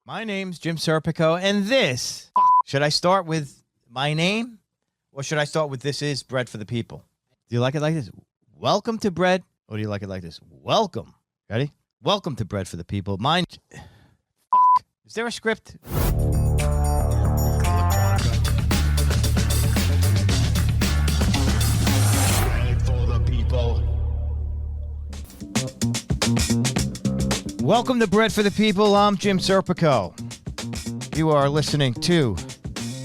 My name's Jim Serpico, and this... Should I start with my name, or should I start with this is Bread for the People? Do you like it like this? Welcome to Bread, or do you like it like this? Welcome. Ready? Welcome to Bread for the People. Mine... Is there a script? Welcome to Bread for the People. I'm Jim Serpico. You are listening to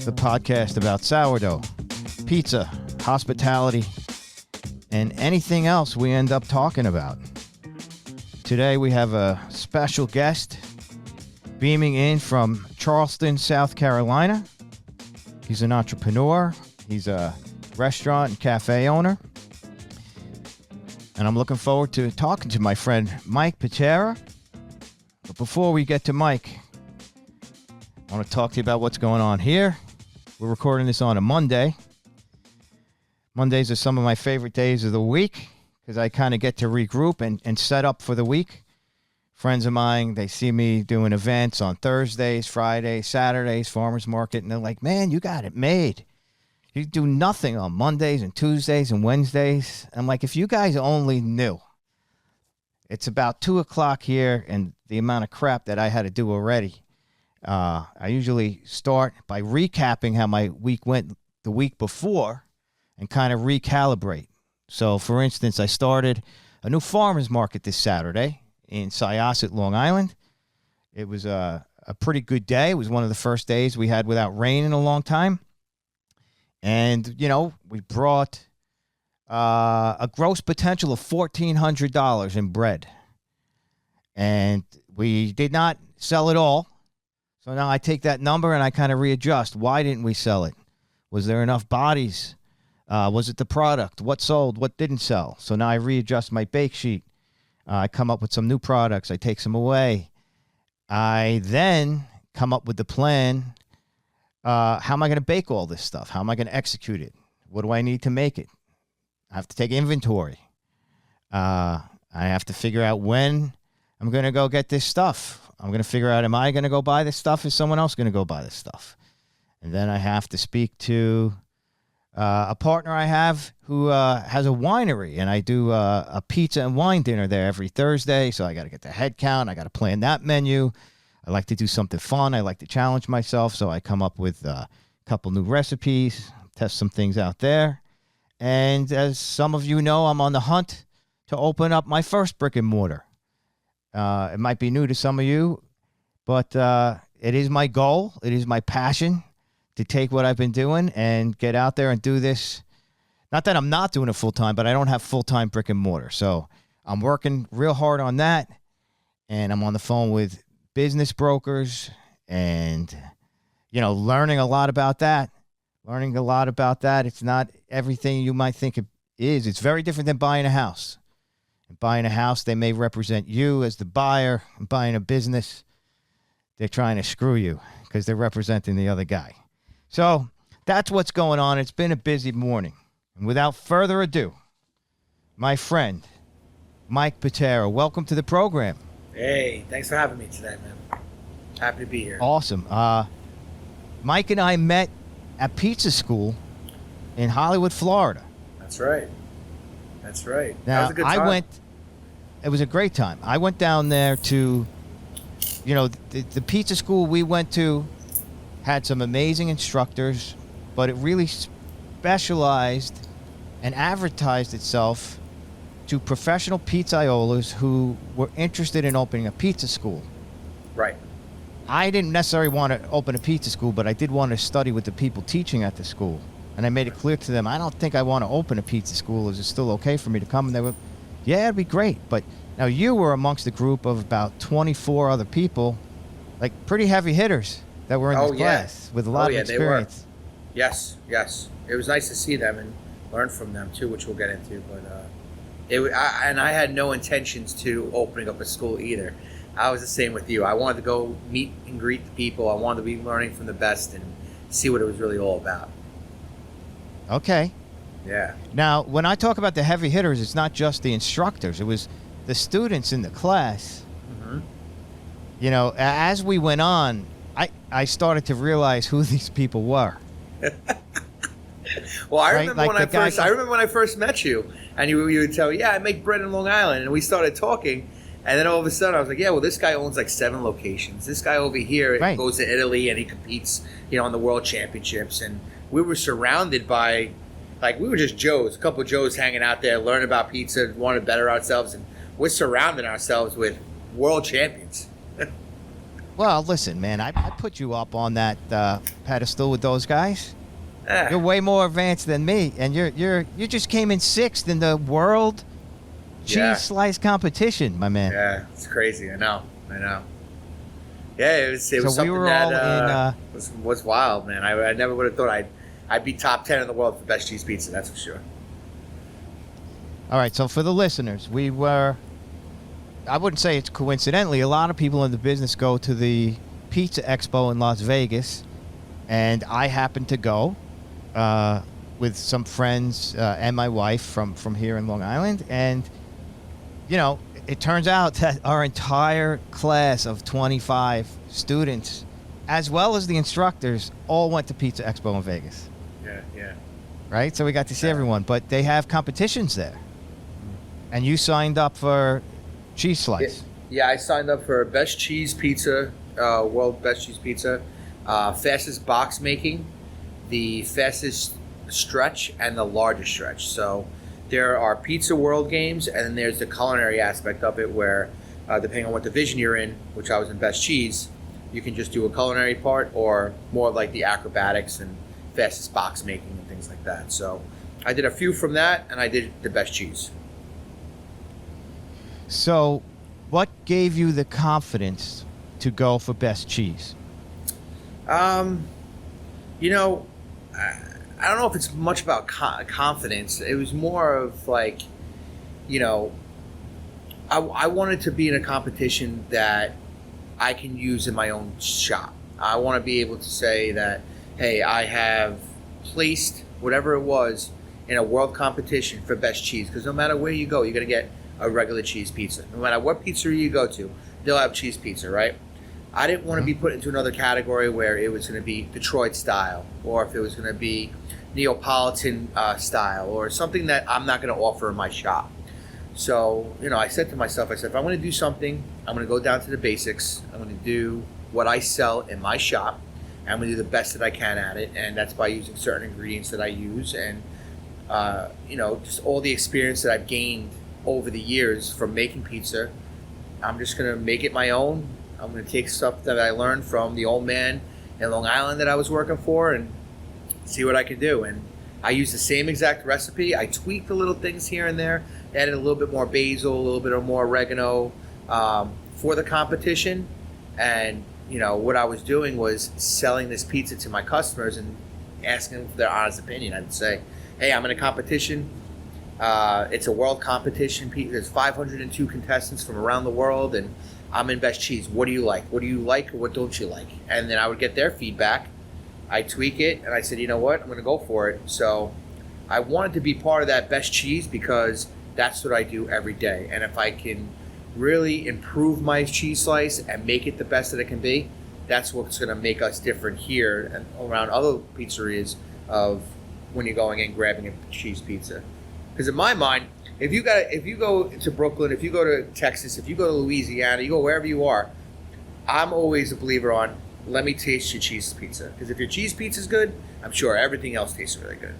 the podcast about sourdough, pizza, hospitality, and anything else we end up talking about. Today we have a special guest beaming in from Charleston, South Carolina. He's an entrepreneur. He's a restaurant and cafe owner. And I'm looking forward to talking to my friend Mike Pitera. But before we get to Mike, I want to talk to you about what's going on here. We're recording this on a Monday. Mondays are some of my favorite days of the week because I kind of get to regroup and set up for the week. Friends of mine, they see me doing events on Thursdays, Fridays, Saturdays, farmers market, and they're like, man, you got it made. You do nothing on Mondays and Tuesdays and Wednesdays. I'm like, if you guys only knew. It's about 2 o'clock here, and the amount of crap that I had to do already. I usually start by recapping how my week went the week before and kind of recalibrate. So, for instance, I started a new farmers market this Saturday in Syosset, Long Island. It was a pretty good day. It was one of the first days we had without rain in a long time. And, you know, we brought a gross potential of $1,400 in bread. And we did not sell it all. So now I take that number and I kind of readjust. Why didn't we sell it? Was there enough bodies? Was it the product? What sold? What didn't sell? So now I readjust my bake sheet. I come up with some new products. I take some away. I then come up with the plan. How am I going to bake all this stuff? How am I going to execute it? What do I need to make it? I have to take inventory. I have to figure out when I'm going to go get this stuff. I'm going to figure out, am I going to go buy this stuff? Is someone else going to go buy this stuff? And then I have to speak to a partner I have who has a winery, and I do a pizza and wine dinner there every Thursday. So I got to get the head count. I got to plan that menu. I like to do something fun. I like to challenge myself. So I come up with a couple new recipes, test some things out there. And as some of you know, I'm on the hunt to open up my first brick-and-mortar. It might be new to some of you, but it is my goal. It is my passion to take what I've been doing and get out there and do this. Not that I'm not doing it full-time, but I don't have full-time brick-and-mortar. So I'm working real hard on that, and I'm on the phone with business brokers and, you know, learning a lot about that. It's not everything you might think it is. It's very different than buying a house. And buying a house, they may represent you as the buyer. And buying a business, they're trying to screw you because they're representing the other guy. So that's what's going on. It's been a busy morning. And without further ado, my friend, Mike Pitera, welcome to the program. Hey, thanks for having me today, man. Happy to be here. Awesome. Mike and I met at pizza school in Hollywood, Florida. That's right. Now, that was a good time. It was a great time. I went down there to, you know, the pizza school we went to had some amazing instructors, but it really specialized and advertised itself to professional pizzaiolas who were interested in opening a pizza school. Right. I didn't necessarily want to open a pizza school, but I did want to study with the people teaching at the school. And I made it clear to them, I don't think I want to open a pizza school. Is it still okay for me to come? And they were, yeah, it'd be great. But now you were amongst a group of about 24 other people, like pretty heavy hitters that were in this class with a lot of experience. They were. Yes. It was nice to see them and learn from them too, which we'll get into. But I had no intentions to opening up a school either. I was the same with you. I wanted to go meet and greet the people. I wanted to be learning from the best and see what it was really all about. Okay. Yeah. Now, when I talk about the heavy hitters, it's not just the instructors. It was the students in the class. Mm-hmm. as we went on, I started to realize who these people were. Well, I Right? remember Like when I first met you, and you would tell me, yeah, I make bread in Long Island, and we started talking, and then all of a sudden I was like, yeah, well, this guy owns like 7 locations. This guy over here Right. goes to Italy and he competes, on the World Championships, and we were surrounded by, like, we were just Joes, a couple of Joes hanging out there, learning about pizza, wanting to better ourselves, and we're surrounding ourselves with world champions. Well, listen, man, I put you up on that pedestal with those guys. Ah. You're way more advanced than me, and you just came in 6th in the world cheese Yeah. slice competition, my man. Yeah, it's crazy. I know. Yeah, it was So we something were that all was wild, man. I never would have thought I'd be top 10 in the world for best cheese pizza. That's for sure. All right, so for the listeners, we were, I wouldn't say it's coincidentally, a lot of people in the business go to the Pizza Expo in Las Vegas, and I happened to go with some friends and my wife from here in Long Island, and, it turns out that our entire class of 25 students, as well as the instructors, all went to Pizza Expo in Vegas. Yeah. Right? So we got to see everyone, but they have competitions there. And you signed up for cheese slice. Yeah, I signed up for best cheese pizza, world best cheese pizza, fastest box making, the fastest stretch, and the largest stretch. So there are pizza world games, and then there's the culinary aspect of it where, depending on what division you're in, which I was in best cheese, you can just do a culinary part or more like the acrobatics and fastest box making and things like that. So I did a few from that, and I did the best cheese. So what gave you the confidence to go for best cheese? I don't know if it's much about confidence. It was more of like, I wanted to be in a competition that I can use in my own shop. I want to be able to say that, hey, I have placed whatever it was in a world competition for best cheese. Because no matter where you go, you're going to get a regular cheese pizza. No matter what pizzeria you go to, they'll have cheese pizza, right? I didn't want to be put into another category where it was going to be Detroit style, or if it was going to be Neapolitan style, or something that I'm not going to offer in my shop. So, I said to myself, if I'm going to do something, I'm going to go down to the basics. I'm going to do what I sell in my shop. I'm going to do the best that I can at it, and that's by using certain ingredients that I use, and just all the experience that I've gained over the years from making pizza. I'm just going to make it my own. I'm going to take stuff that I learned from the old man in Long Island that I was working for and see what I can do. And I used the same exact recipe. I tweaked the little things here and there, added a little bit more basil, a little bit more oregano for the competition. And, what I was doing was selling this pizza to my customers and asking them for their honest opinion. I'd say, hey, I'm in a competition. It's a world competition. There's 502 contestants from around the world, and I'm in best cheese. What do you like? What do you like, or what don't you like? And then I would get their feedback. I tweak it, and I said, you know what? I'm going to go for it. So I wanted to be part of that best cheese because that's what I do every day. And if I can really improve my cheese slice and make it the best that it can be, that's what's going to make us different here and around other pizzerias of when you're going in grabbing a cheese pizza. Because in my mind, if you go to Brooklyn, if you go to Texas, if you go to Louisiana, you go wherever you are, I'm always a believer on, let me taste your cheese pizza. Because if your cheese pizza is good, I'm sure everything else tastes really good.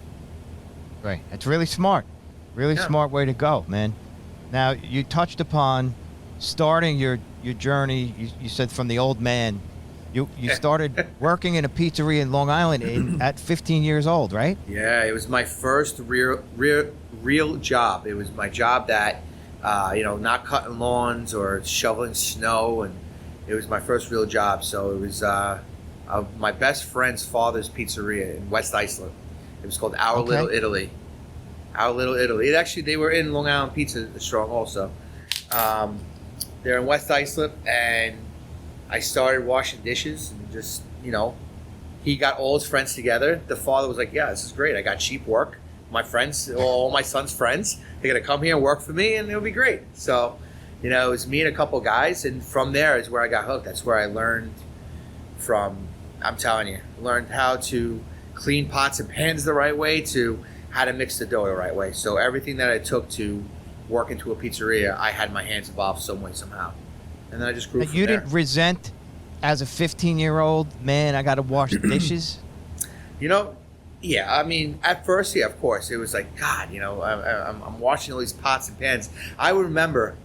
Right. It's really smart. Really smart way to go, man. Now, you touched upon starting your journey, you said from the old man. You started working in a pizzeria in Long Island at 15 years old, right? Yeah, it was my first real job. It was my job that, not cutting lawns or shoveling snow, and it was my first real job. So it was my best friend's father's pizzeria in West Islip. It was called Our Little Italy. Our Little Italy. They were in Long Island Pizza Strong also. They're in West Islip, and I started washing dishes and just, he got all his friends together. The father was like, yeah, this is great. I got cheap work. My friends, all my son's friends, they're going to come here and work for me, and it'll be great. So You know, it was me and a couple guys, and from there is where I got hooked. That's where I learned from, I'm telling you, learned how to clean pots and pans the right way to how to mix the dough the right way. So everything that I took to work into a pizzeria, I had my hands involved some way, somehow. And then I just grew from You there. didn't resent, as a 15-year-old, man, I got to wash the dishes? You know, yeah, I mean, at first, yeah, of course. It was like, God, you know, I'm washing all these pots and pans. I remember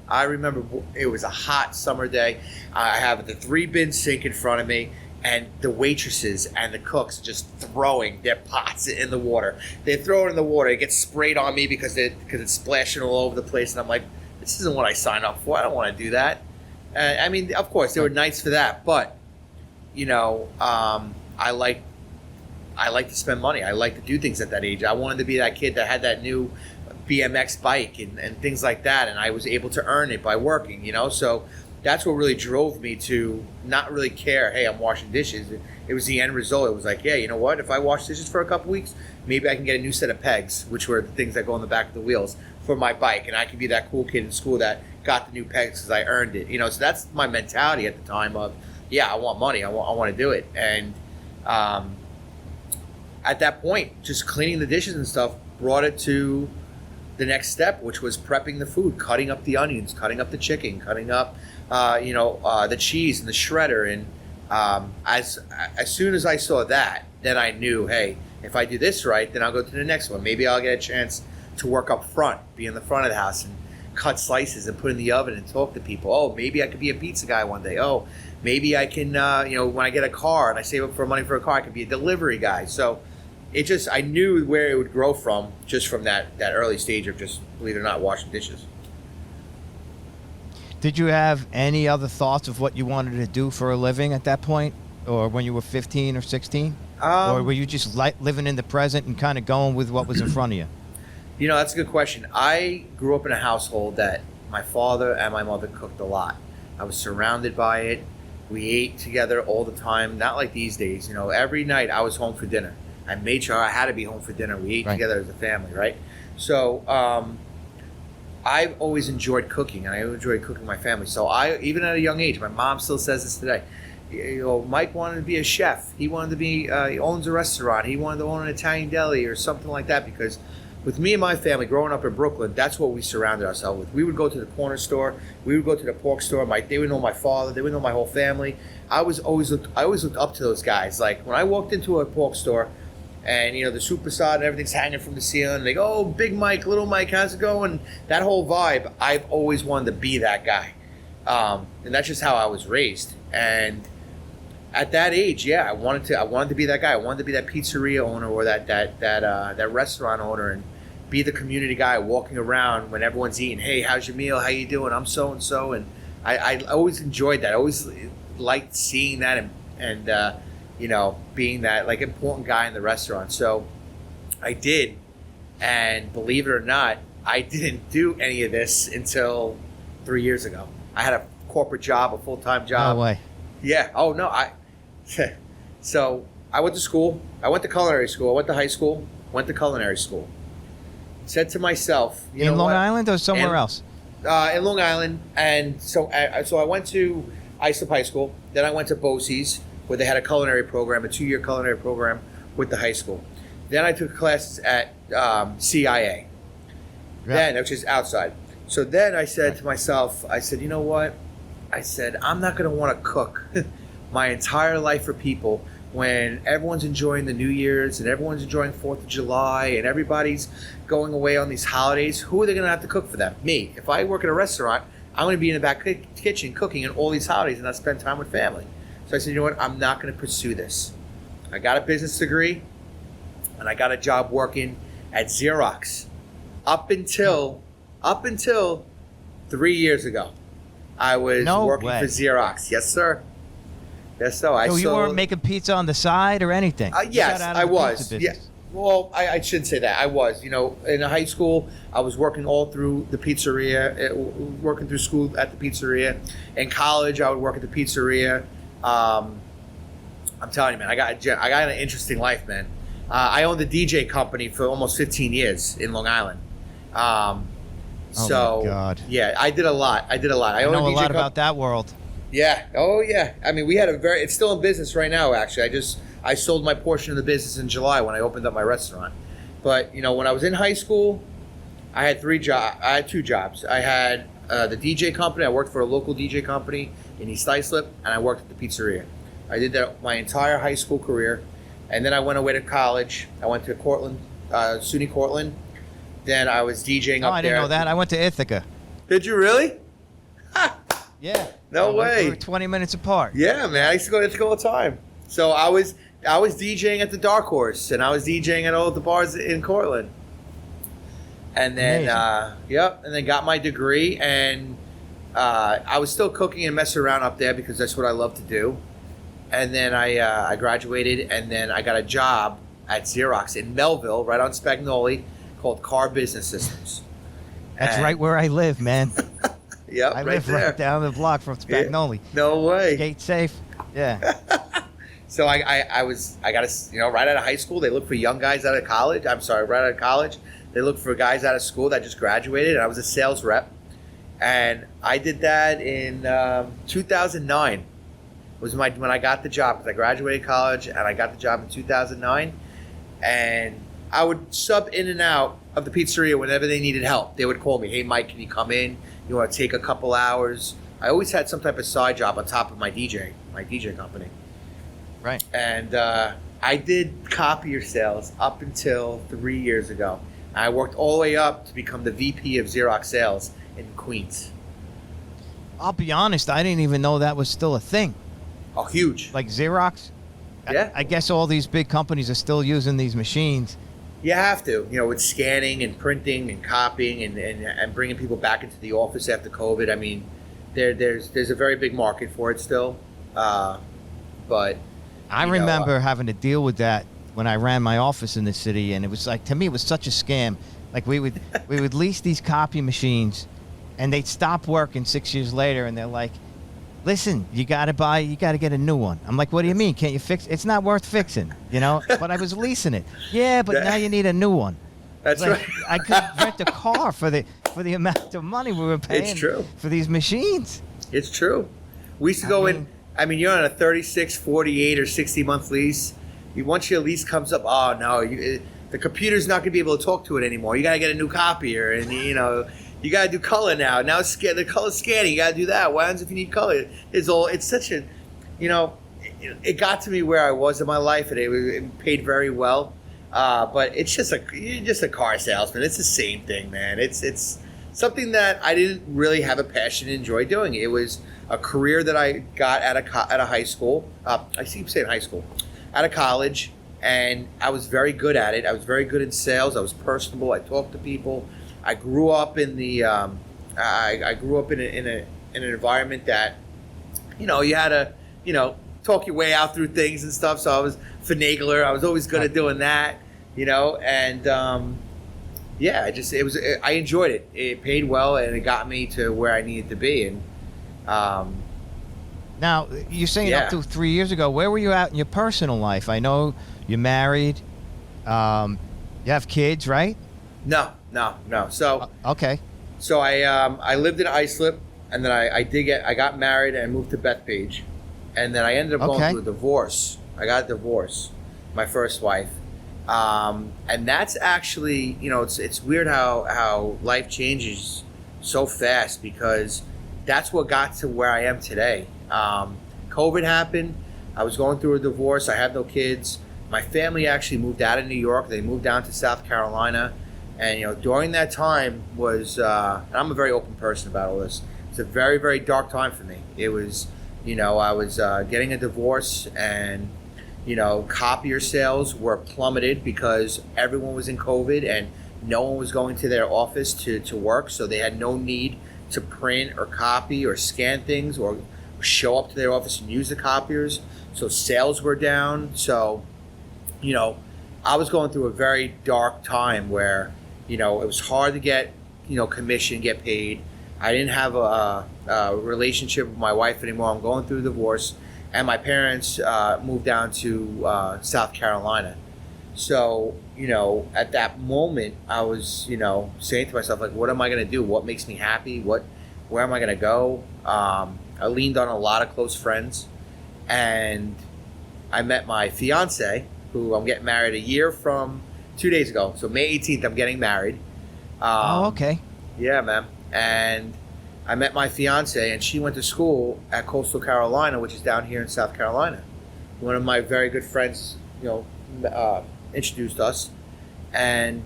it was a hot summer day. I have the 3-bin sink in front of me, and the waitresses and the cooks just throwing their pots in the water. They throw it in the water. It gets sprayed on me because it's splashing all over the place. And I'm like, this isn't what I signed up for. I don't want to do that. I mean, of course, there were nights for that. But, you know, I like to spend money. I like to do things at that age. I wanted to be that kid that had that new BMX bike and things like that. And I was able to earn it by working, you know. So that's what really drove me to not really care, hey, I'm washing dishes. It was the end result. It was like, yeah, you know what? If I wash dishes for a couple weeks, maybe I can get a new set of pegs, which were the things that go on the back of the wheels for my bike. And I could be that cool kid in school that got the new pegs because I earned it. You know, so that's my mentality at the time of, yeah, I want money. I want to do it. And at that point, just cleaning the dishes and stuff brought it to the next step, which was prepping the food, cutting up the onions, cutting up the chicken, cutting up the cheese and the shredder. And as soon as I saw that, then I knew, hey, if I do this right, then I'll go to the next one. Maybe I'll get a chance to work up front, be in the front of the house and cut slices and put in the oven and talk to people. Oh, maybe I could be a pizza guy one day. Oh, maybe I can, when I get a car and I save up for money for a car, I could be a delivery guy. So I knew where it would grow from, just from that early stage of just, believe it or not, washing dishes. Did you have any other thoughts of what you wanted to do for a living at that point, or when you were 15 or 16? Or were you just living in the present and kind of going with what was in front of you? You know, that's a good question. I grew up in a household that my father and my mother cooked a lot. I was surrounded by it. We ate together all the time, not like these days. You know, every night I was home for dinner. I made sure I had to be home for dinner. We ate together as a family, right? So I've always enjoyed cooking, and I enjoyed cooking my family. So even at a young age, my mom still says this today. You know, Mike wanted to be a chef. He wanted to be. He owns a restaurant. He wanted to own an Italian deli or something like that. Because with me and my family growing up in Brooklyn, that's what we surrounded ourselves with. We would go to the corner store. We would go to the pork store. They would know my father. They would know my whole family. I always looked up to those guys. Like when I walked into a pork store, and, you know, the soup facade and everything's hanging from the ceiling. They go, oh, Big Mike, Little Mike, how's it going? That whole vibe, I've always wanted to be that guy. And that's just how I was raised. And at that age, yeah, I wanted to be that guy. I wanted to be that pizzeria owner or that restaurant owner and be the community guy walking around when everyone's eating. Hey, how's your meal? How you doing? I'm so-and-so. And I always enjoyed that. I always liked seeing that and being that like important guy in the restaurant. So I did, and believe it or not, I didn't do any of this until 3 years ago. I had a corporate job, a full-time job. No way. Yeah. Oh no. So I went to school. I went to culinary school. I went to high school. Went to culinary school. Said to myself, in Long Island or somewhere else? In Long Island, and so I went to Islip High School. Then I went to BOCES, where they had a culinary program, a 2-year culinary program with the high school. Then I took classes at CIA, which is outside. So then I said to myself, I said, you know what? I said, I'm not going to want to cook my entire life for people when everyone's enjoying the New Year's and everyone's enjoying 4th of July and everybody's going away on these holidays. Who are they going to have to cook for them? Me. If I work at a restaurant, I'm going to be in the back kitchen cooking in all these holidays and not spend time with family. So I said, you know what? I'm not going to pursue this. I got a business degree, and I got a job working at Xerox up until 3 years ago. I was working for Xerox. Yes, sir. Yes, sir. So you weren't making pizza on the side or anything? Yes, I was. Yeah. Well, I shouldn't say that. I was. You know, in high school, I was working all through the pizzeria, working through school at the pizzeria. In college, I would work at the pizzeria. I'm telling you, man, I got an interesting life, man. I owned a DJ company for almost 15 years in Long Island. Oh So, my God. yeah, I did a lot. I know a lot about that world. Yeah. Oh, yeah. I mean, we had it's still in business right now, actually. I sold my portion of the business in July when I opened up my restaurant. But, when I was in high school, I had two jobs. I had the DJ company. I worked for a local DJ company in East Islip, and I worked at the pizzeria. I did that my entire high school career. And then I went away to college. I went to Cortland, SUNY Cortland. Then I was DJing up there. I didn't know that. I went to Ithaca. Did you really? Yeah. No way. We were 20 minutes apart. Yeah, man. I used to go to Ithaca all the time. So I was DJing at the Dark Horse, and I was DJing at all the bars in Cortland. And then, and then got my degree, and I was still cooking and messing around up there because that's what I love to do. And then I graduated, and then I got a job at Xerox in Melville, right on Spagnoli, called Car Business Systems. That's right where I live, man. Yep, I live right down the block from Spagnoli. Yeah, no way. Gate safe. Yeah. So I got right out of high school. They look for young guys out of college. I'm sorry, right out of college. They look for guys out of school that just graduated. And I was a sales rep, and I did that in 2009. Was when I got the job, because I graduated college and I got the job in 2009. And I would sub in and out of the pizzeria whenever they needed help. They would call me, "Hey, Mike, can you come in? You want to take a couple hours?" I always had some type of side job on top of my DJ company. Right. And I did copier sales up until 3 years ago. I worked all the way up to become the VP of Xerox sales in Queens. I'll be honest, I didn't even know that was still a thing. Oh, huge. Like Xerox? Yeah. I guess all these big companies are still using these machines. You have to, with scanning and printing and copying and bringing people back into the office after COVID. I mean, there's a very big market for it still. But I remember having to deal with that when I ran my office in the city, and it was like, to me, it was such a scam. Like we would lease these copy machines, and they'd stop working 6 years later, and they're like, "Listen, you got to get a new one." I'm like, "What do you mean? Can't you fix? It's not worth fixing, But I was leasing it. Yeah, but now you need a new one. That's like, right. I could rent a car for the amount of money we were paying. It's true. For these machines. It's true. We used to go in. I mean, you're on a 36, 48, or 60-month lease. Once your lease comes up, oh no, the computer's not going to be able to talk to it anymore. You got to get a new copier, and you got to do color now. Now it's the color scanning. You got to do that. What happens if you need color? It's such a, it got to me where I was in my life, and it paid very well. But you're just a car salesman. It's the same thing, man. It's something that I didn't really have a passion and enjoy doing. It was a career that I got at a high school. I keep saying high school. Out of college, and I was very good at it. I was very good in sales. I was personable. I talked to people. I grew up in the I grew up in an environment that you had to talk your way out through things and stuff. So I was finagler. I was always good at doing that, and I enjoyed it. It paid well, and it got me to where I needed to be. And now, you're saying up to 3 years ago, where were you at in your personal life? I know you're married. You have kids, right? No. So okay. So I lived in Islip, and then I got married and moved to Bethpage, and then I ended up going through a divorce. I got a divorce, my first wife, and that's actually it's weird how life changes so fast, because that's what got to where I am today. COVID happened. I was going through a divorce. I have no kids. My family actually moved out of New York. They moved down to South Carolina. And, during that time was, and I'm a very open person about all this. It's a very, very dark time for me. It was, I was getting a divorce, and, copier sales were plummeted because everyone was in COVID and no one was going to their office to work. So they had no need to print or copy or scan things or show up to their office and use the copiers. So sales were down. So, I was going through a very dark time where, it was hard to get, commission, get paid. I didn't have a relationship with my wife anymore. I'm going through a divorce, and my parents moved down to South Carolina. So, at that moment, I was, saying to myself, like, what am I going to do? What makes me happy? Where am I going to go? I leaned on a lot of close friends, and I met my fiance, who I'm getting married a year from 2 days ago. So May 18th, I'm getting married. Okay. Yeah, man. And I met my fiance, and she went to school at Coastal Carolina, which is down here in South Carolina. One of my very good friends, introduced us, and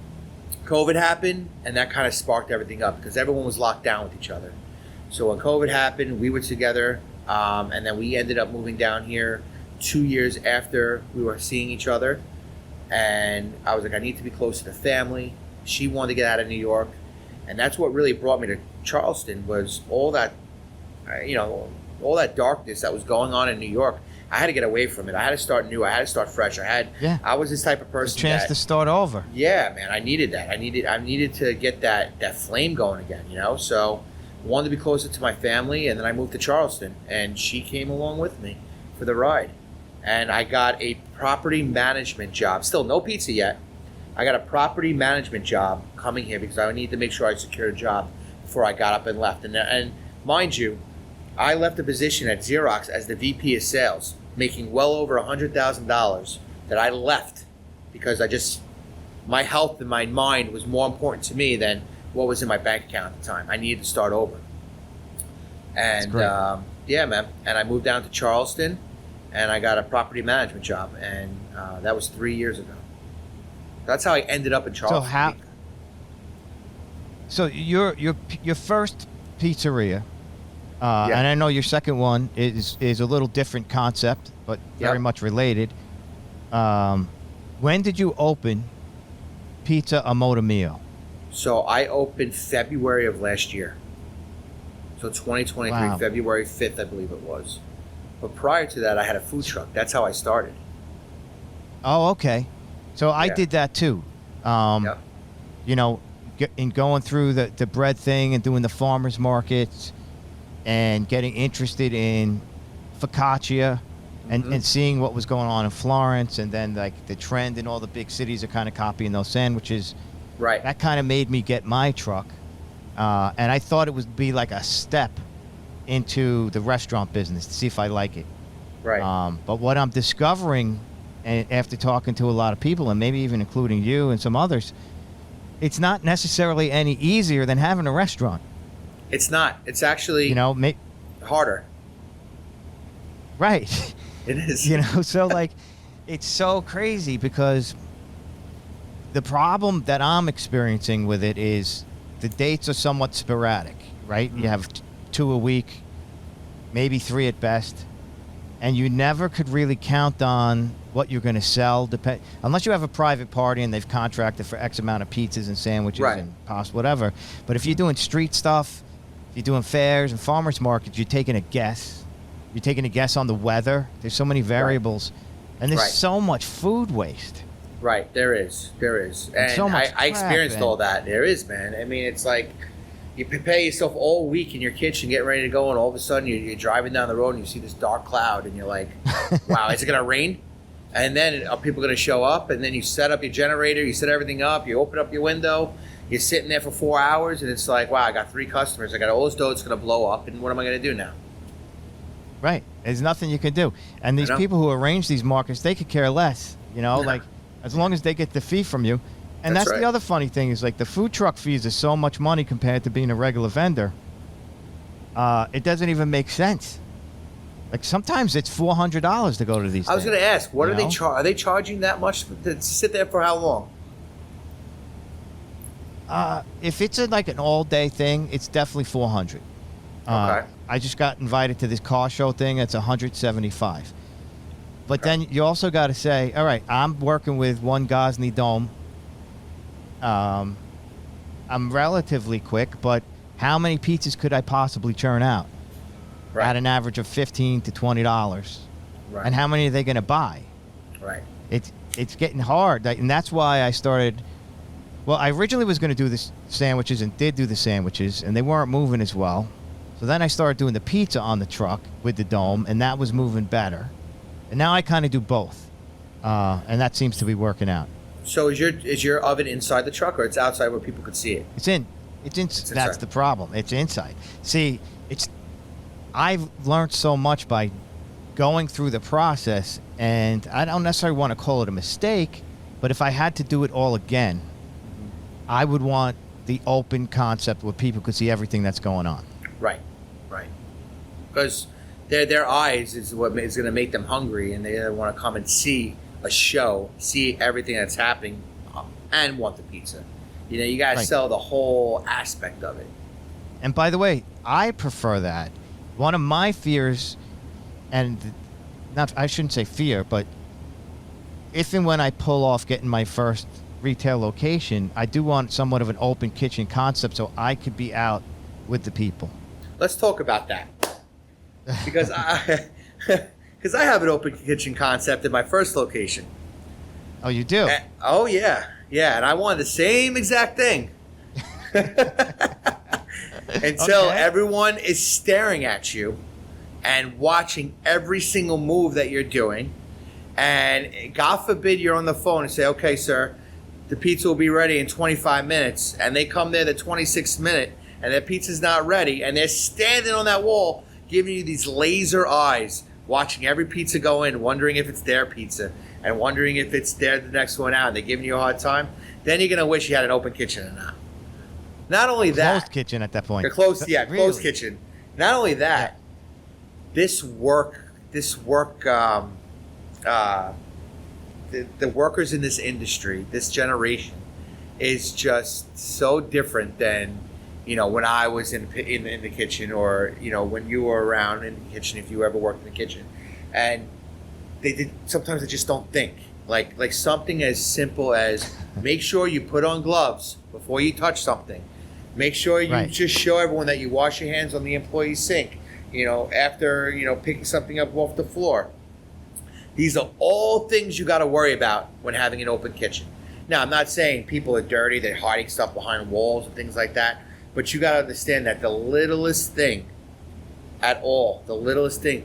COVID happened, and that kind of sparked everything up because everyone was locked down with each other. So when COVID happened, we were together, and then we ended up moving down here 2 years after we were seeing each other. And I was like, I need to be closer to family. She wanted to get out of New York, and that's what really brought me to Charleston, was all that, all that darkness that was going on in New York. I had to get away from it. I had to start new. I had to start fresh. I was this type of person. A chance to start over. Yeah, man. I needed that. I needed to get that flame going again. So I wanted to be closer to my family, and then I moved to Charleston, and she came along with me for the ride. And I got a property management job. Still no pizza yet. I got a property management job coming here because I needed to make sure I secured a job before I got up and left. And mind you, I left a position at Xerox as the VP of sales, making well over $100,000, that I left because my health and my mind was more important to me than what was in my bank account at the time. I needed to start over. And yeah, man. And I moved down to Charleston, and I got a property management job, and that was 3 years ago. That's how I ended up in Charleston. So your first pizzeria, and I know your second one is a little different concept, but very much related. When did you open Pizza a Modo Mio? So I opened February of last year. So 2023, Wow. February 5th, I believe it was. But prior to that, I had a food truck. That's how I started. Oh, okay. So I did that too. In going through the bread thing and doing the farmers markets and getting interested in focaccia and seeing what was going on in Florence, and then like the trend in all the big cities are kind of copying those sandwiches. Right. That kind of made me get my truck. And I thought it would be like a step into the restaurant business to see if I like it. Right. But what I'm discovering, and after talking to a lot of people, and maybe even including you and some others, it's not necessarily any easier than having a restaurant. It's not. It's actually harder. Right. It is. So like, it's so crazy because the problem that I'm experiencing with it is the dates are somewhat sporadic, right? Mm-hmm. You have 2 a week, maybe 3 at best, and you never could really count on what you're going to sell, unless you have a private party and they've contracted for X amount of pizzas and sandwiches and pasta, whatever. But if you're doing street stuff, if you're doing fairs and farmers markets, you're taking a guess. You're taking a guess on the weather. There's so many variables, and there's so much food waste. Right, there is. And so much I experienced all that. There is, man. I mean, it's like you prepare yourself all week in your kitchen, getting ready to go, and all of a sudden you're driving down the road and you see this dark cloud, and you're like, wow, is it going to rain? And then are people going to show up? And then you set up your generator, you set everything up, you open up your window, you're sitting there for 4 hours, and it's like, wow, I got 3 customers. I got all this dough that's going to blow up, and what am I going to do now? Right. There's nothing you can do. And these people who arrange these markets, they could care less, like as long as they get the fee from you. And that's the other funny thing is like the food truck fees are so much money compared to being a regular vendor. It doesn't even make sense. Like sometimes it's $400 to go to these. I was going to ask, what are they are they charging that much to sit there for how long? If it's like an all-day thing, it's definitely $400. Okay. I just got invited to this car show thing. It's $175. But then you also got to say, all right, I'm working with one Gosney Dome. I'm relatively quick, but how many pizzas could I possibly churn out? Right. At an average of $15 to $20. Right. And how many are they going to buy? Right. It's getting hard. And that's why I started. Well, I originally was going to do the sandwiches and did do the sandwiches, and they weren't moving as well. So then I started doing the pizza on the truck with the dome, and that was moving better. And now I kind of do both. And that seems to be working out. So is your oven inside the truck or it's outside where people could see it? It's in. That's the problem. It's inside. See, I've learned so much by going through the process, and I don't necessarily want to call it a mistake, but if I had to do it all again, I would want the open concept where people could see everything that's going on. Right. Because their eyes is what is going to make them hungry, and they want to come and see a show, see everything that's happening, and want the pizza. You got to sell the whole aspect of it. And by the way, I prefer that. One of my fears, and I shouldn't say fear, but if and when I pull off getting my first retail location, I do want somewhat of an open kitchen concept so I could be out with the people. Let's talk about that. Because I have an open kitchen concept in my first location. Oh, you do? Oh, yeah. Yeah, and I wanted the same exact thing. Until everyone is staring at you and watching every single move that you're doing. And God forbid you're on the phone and say, okay, sir, the pizza will be ready in 25 minutes. And they come there the 26th minute and their pizza's not ready. And they're standing on that wall giving you these laser eyes, watching every pizza go in, wondering if it's their pizza and wondering if it's the next one out. They're giving you a hard time. Then you're going to wish you had an open kitchen or not. Not only that. Closed kitchen at that point. Closed kitchen. Not only that, the workers in this industry, this generation, is just so different than, when I was in the kitchen, or, when you were around in the kitchen, if you ever worked in the kitchen. And sometimes they just don't think. Like something as simple as make sure you put on gloves before you touch something. Make sure you just show everyone that you wash your hands on the employee sink, after, picking something up off the floor. These are all things you got to worry about when having an open kitchen. Now, I'm not saying people are dirty, they're hiding stuff behind walls and things like that, but you got to understand that the littlest thing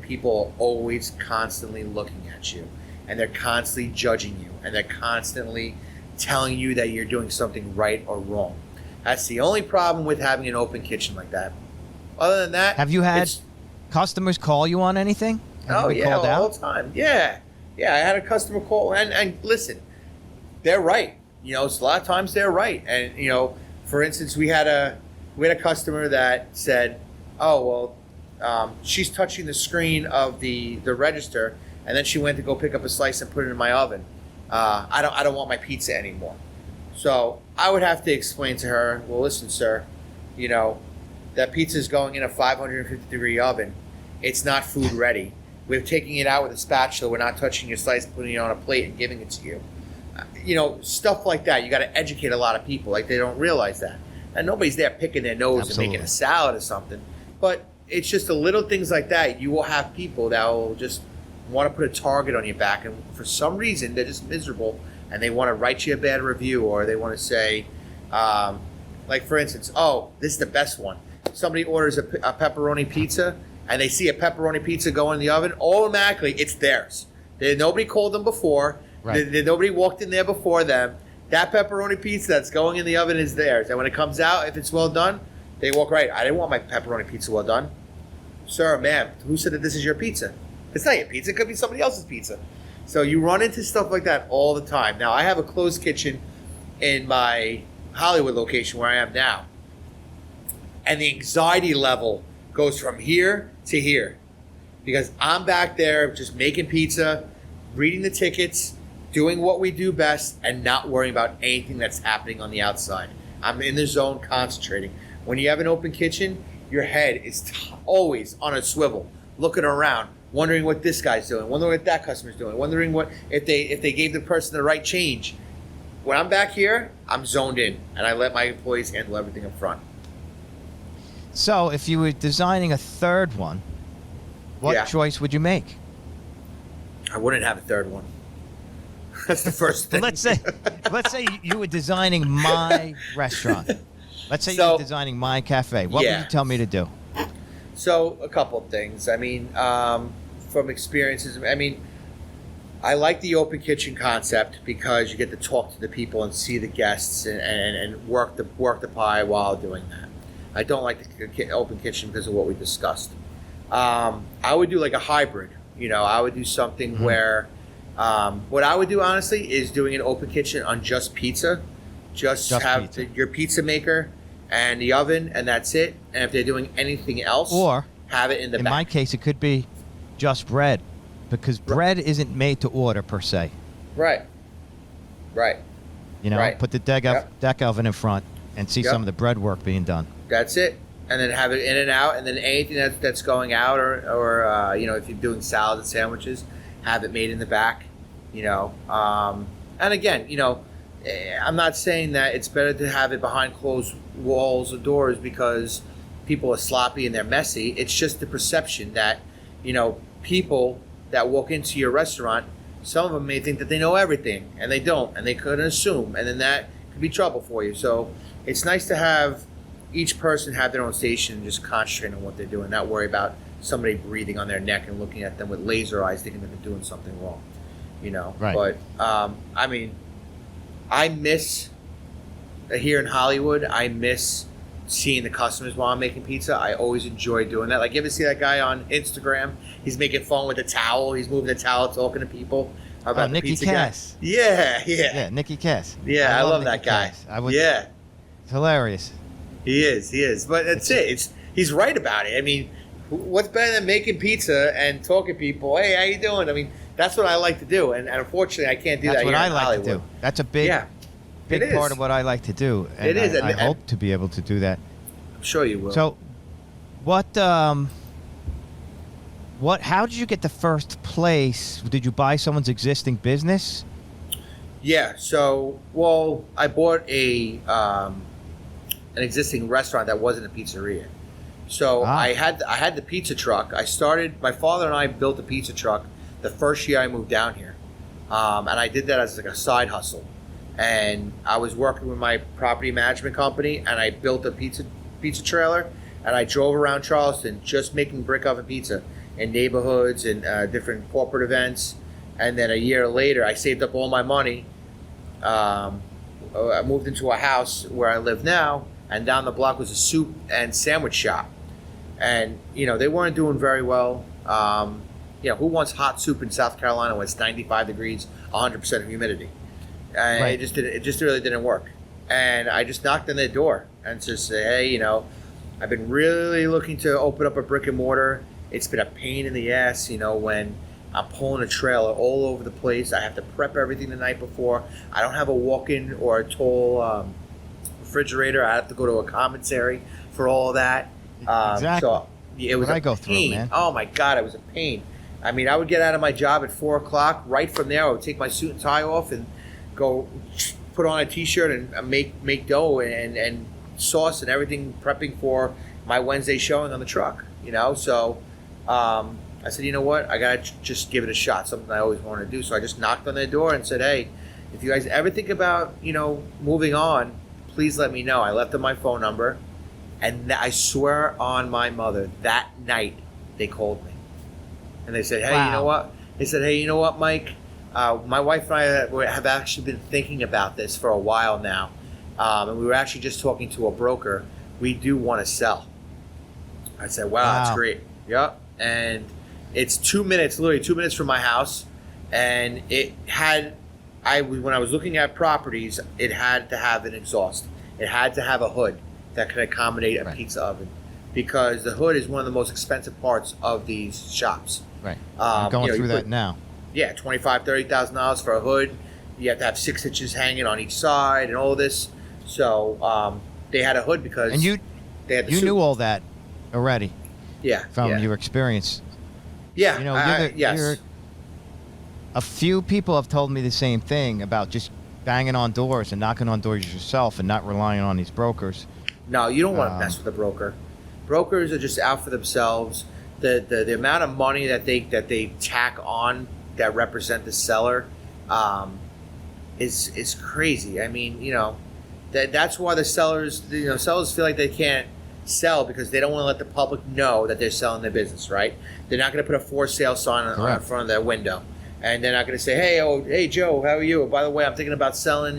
people are always constantly looking at you, and they're constantly judging you, and they're constantly telling you that you're doing something right or wrong. That's the only problem with having an open kitchen like that. Other than that, have you had customers call you on anything? All the time. Yeah. I had a customer call, and listen, they're right. A lot of times they're right. And for instance, we had a customer that said, "Oh well, she's touching the screen of the register, and then she went to go pick up a slice and put it in my oven. I don't want my pizza anymore." So I would have to explain to her, well, listen, sir, that pizza is going in a 550-degree oven. It's not food ready. We're taking it out with a spatula. We're not touching your slice, putting it on a plate and giving it to you. Stuff like that. You got to educate a lot of people. Like, they don't realize that. And nobody's there picking their nose and making a salad or something. But it's just the little things like that. You will have people that will just want to put a target on your back. And for some reason, they're just miserable. And they want to write you a bad review, or they want to say, like, for instance, oh, this is the best one. Somebody orders a pepperoni pizza, and they see a pepperoni pizza go in the oven, automatically it's theirs. Nobody called them before. Right. Nobody walked in there before them. That pepperoni pizza that's going in the oven is theirs. And when it comes out, if it's well done, they walk right. I didn't want my pepperoni pizza well done. Sir, ma'am, who said that this is your pizza? It's not your pizza. It could be somebody else's pizza. So you run into stuff like that all the time. Now, I have a closed kitchen in my Hollywood location where I am now. And the anxiety level goes from here to here. Because I'm back there just making pizza, reading the tickets, doing what we do best, and not worrying about anything that's happening on the outside. I'm in the zone concentrating. When you have an open kitchen, your head is always on a swivel, looking around, wondering what this guy's doing, wondering what that customer's doing, wondering what if they gave the person the right change. When I'm back here, I'm zoned in, and I let my employees handle everything up front. So if you were designing a third one, what choice would you make? I wouldn't have a third one. That's the first thing. let's say you were designing my restaurant. Let's say you were designing my cafe. What would you tell me to do? So a couple of things. I mean, from experiences, I like the open kitchen concept because you get to talk to the people and see the guests and work the pie while doing that. I don't like the open kitchen because of what we discussed. I would do like a hybrid. I would do something where what I would do honestly is doing an open kitchen on just pizza. Just have pizza. Your pizza maker and the oven, and that's it. And if they're doing anything else, or have it in the back. In my case, it could be just bread. Because bread isn't made to order per se. Right. Put the deck oven in front and see some of the bread work being done. That's it. And then have it in and out, and then anything that's going out, or if you're doing salads and sandwiches, have it made in the back. And again, I'm not saying that it's better to have it behind closed walls or doors because people are sloppy and they're messy. It's just the perception that people that walk into your restaurant, some of them may think that they know everything, and they don't, and they couldn't assume, and then that could be trouble for you. So it's nice to have each person have their own station and just concentrate on what they're doing, not worry about somebody breathing on their neck and looking at them with laser eyes thinking that they're doing something wrong. Right. But I miss here in Hollywood, I miss seeing the customers while I'm making pizza. I always enjoy doing that. Like, you ever see that guy on Instagram? He's making fun with a towel. He's moving the towel, talking to people about the Nicky pizza Cass. guy. Yeah. Yeah, Nicky Cass. Yeah, I love that guy. Yeah. It's hilarious. He is. But that's it. He's right about it. I mean, what's better than making pizza and talking to people, hey, how you doing? I mean, that's what I like to do. And unfortunately, I can't do that here in Hollywood. That's what I like to do. That's a big part of what I like to do. And it is. I hope to be able to do that. I'm sure you will. So, how did you get the first place? Did you buy someone's existing business? Yeah. So, I bought an existing restaurant that wasn't a pizzeria. So I had the pizza truck. My father and I built a pizza truck the first year I moved down here. And I did that as like a side hustle. And I was working with my property management company, and I built a pizza trailer, and I drove around Charleston just making brick oven pizza in neighborhoods and different corporate events. And then a year later, I saved up all my money. I moved into a house where I live now, and down the block was a soup and sandwich shop. And, they weren't doing very well. Who wants hot soup in South Carolina when it's 95 degrees, 100% humidity? And right. It just really didn't work. And I just knocked on their door and just say, hey, I've been really looking to open up a brick and mortar. It's been a pain in the ass, when I'm pulling a trailer all over the place. I have to prep everything the night before. I don't have a walk-in or a tall refrigerator. I have to go to a commissary for all of that. Exactly. So it was I go through, pain. Man. Oh my God, it was a pain. I mean, I would get out of my job at 4:00. Right from there, I would take my suit and tie off and go put on a t-shirt and make dough and sauce and everything, prepping for my Wednesday showing on the truck. So I said, you know what, I gotta just give it a shot. Something I always wanted to do. So I just knocked on their door and said, hey, if you guys ever think about moving on, please let me know. I left them my phone number, and I swear on my mother, that night they called me and they said, hey, wow. You know what? They said, hey, you know what, Mike? My wife and I have actually been thinking about this for a while now, and we were actually just talking to a broker. We do want to sell. I said, wow, that's great. Yep. And it's 2 minutes, literally 2 minutes from my house, and when I was looking at properties, it had to have an exhaust. It had to have a hood that could accommodate a pizza oven, because the hood is one of the most expensive parts of these shops. Right. I'm going through that now. Yeah, $25,000, $30,000 for a hood. You have to have 6 inches hanging on each side and all this. So they had a hood because they had the soup. Knew all that already. Yeah. From your experience. Yeah. Yes. A few people have told me the same thing about just banging on doors and knocking on doors yourself and not relying on these brokers. No, you don't want to mess with a broker. Brokers are just out for themselves. The amount of money that they tack on that represent the seller is crazy. I mean, that's why the sellers feel like they can't sell, because they don't want to let the public know that they're selling their business, right? They're not going to put a for sale sign on front of their window. And they're not going to say, hey Joe, how are you? By the way, I'm thinking about selling.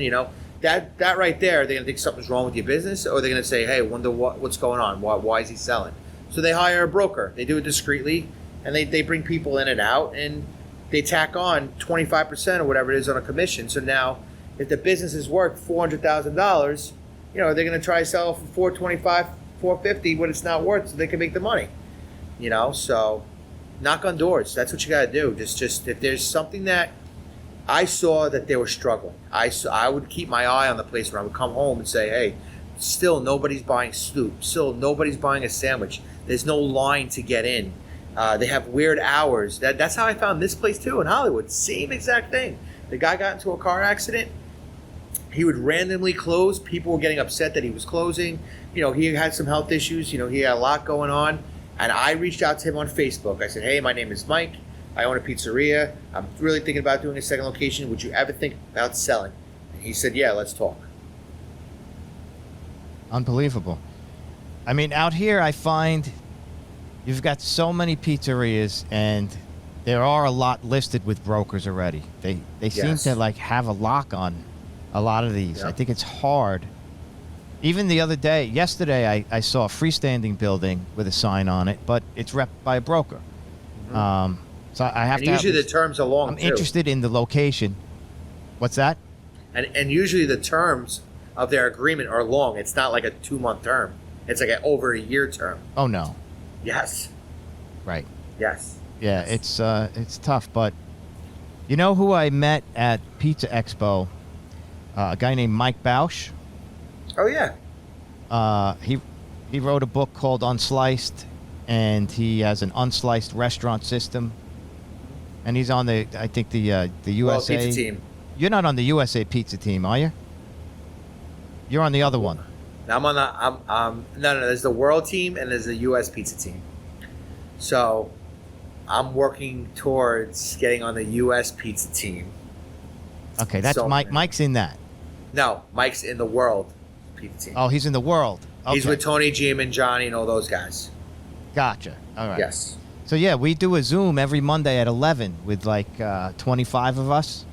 That right there, they're going to think something's wrong with your business, or they're going to say, hey, wonder what's going on. Why is he selling? So they hire a broker. They do it discreetly, and they bring people in and out, and they tack on 25% or whatever it is on a commission. So now, if the business is worth $400,000, they're going to try to sell for $425,000, $450,000 what it's not worth, so they can make the money. So knock on doors. That's what you got to do. Just if there's something that I saw that they were struggling, I would keep my eye on the place when I would come home and say, hey, still nobody's buying soup. Still nobody's buying a sandwich. There's no line to get in. They have weird hours. That's how I found this place too in Hollywood. Same exact thing. The guy got into a car accident. He would randomly close. People were getting upset that he was closing. He had some health issues. He had a lot going on. And I reached out to him on Facebook. I said, hey, my name is Mike. I own a pizzeria. I'm really thinking about doing a second location. Would you ever think about selling? And he said, yeah, let's talk. Unbelievable. I mean, out here I find you've got so many pizzerias, and there are a lot listed with brokers already. They seem to have a lock on a lot of these. Yep. I think it's hard. Even yesterday I saw a freestanding building with a sign on it, but it's repped by a broker. Mm-hmm. So I have and to. Usually the terms are long. I'm interested in the location. What's that? And usually the terms of their agreement are long. It's not like a 2-month term. It's like an over a year term. Oh no. Yes. Right. Yes. Yeah, it's tough, but you know who I met at Pizza Expo? A guy named Mike Bausch. Oh yeah. He wrote a book called Unsliced, and he has an unsliced restaurant system. And he's on the USA pizza team. You're not on the USA Pizza team, are you? You're on the other one. I'm on the no. There's the world team and there's the US Pizza team. So I'm working towards getting on the US Pizza team. Okay, that's Mike. Mike's in that. No, Mike's in the world Pizza team. Oh, he's in the world. Okay. He's with Tony, Jim, and Johnny and all those guys. Gotcha. All right. Yes. So yeah, we do a Zoom every Monday at 11 with 25 of us.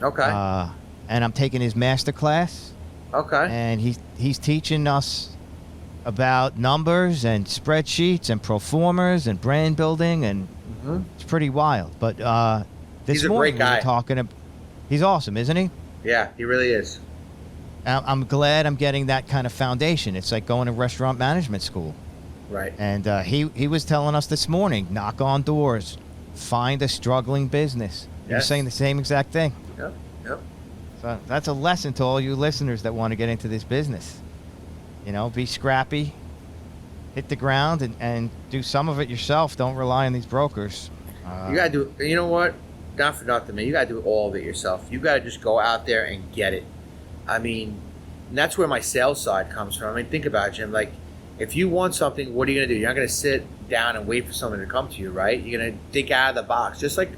Okay. And I'm taking his master class. Okay. And he's teaching us about numbers and spreadsheets and pro formas and brand building, and it's pretty wild. But this he's a morning great guy. we were talking. He's awesome, isn't he? Yeah, he really is. I'm glad I'm getting that kind of foundation. It's like going to restaurant management school. Right. And he was telling us this morning, knock on doors, find a struggling business. He was saying the same exact thing. Yep. So that's a lesson to all you listeners that want to get into this business. Be scrappy, hit the ground, and do some of it yourself. Don't rely on these brokers. You got to do, you know what? Not for nothing, man. You got to do all of it yourself. You got to just go out there and get it. I mean, and that's where my sales side comes from. I mean, think about it, Jim. Like, if you want something, what are you going to do? You're not going to sit down and wait for someone to come to you, right? You're going to think out of the box, just like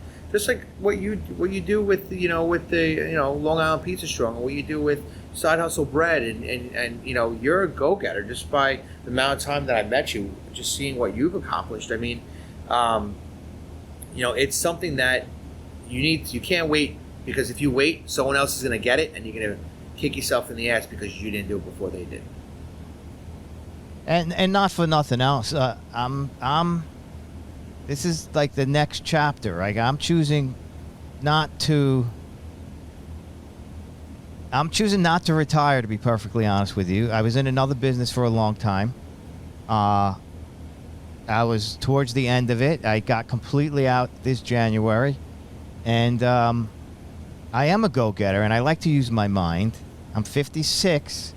what you do with the Long Island Pizza Strong, or what you do with Side Hustle Bread, and you're a go-getter just by the amount of time that I met you, just seeing what you've accomplished. I mean, it's something that you can't wait, because if you wait, someone else is going to get it, and you're going to kick yourself in the ass because you didn't do it before they did. And not for nothing else, this is like the next chapter. Like, I'm choosing not to retire, to be perfectly honest with you. I was in another business for a long time. I was towards the end of it. I got completely out this January, and I am a go-getter, and I like to use my mind. I'm 56,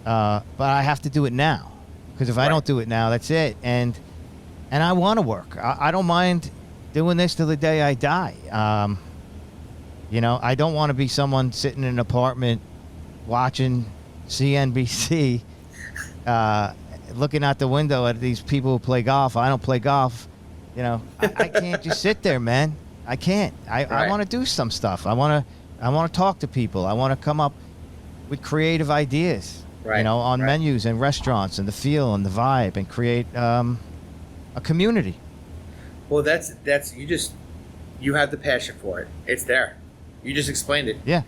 but I have to do it now, because if I don't do it now, that's it. And I want to work. I don't mind doing this till the day I die. I don't want to be someone sitting in an apartment watching CNBC, looking out the window at these people who play golf. I don't play golf. I can't just sit there, man. I can't. I want to do some stuff. I want to talk to people. I want to come up with creative ideas, on menus and restaurants, and the feel and the vibe, and create a community. Well, that's you just you have the passion for it. It's there. You just explained it. Yeah.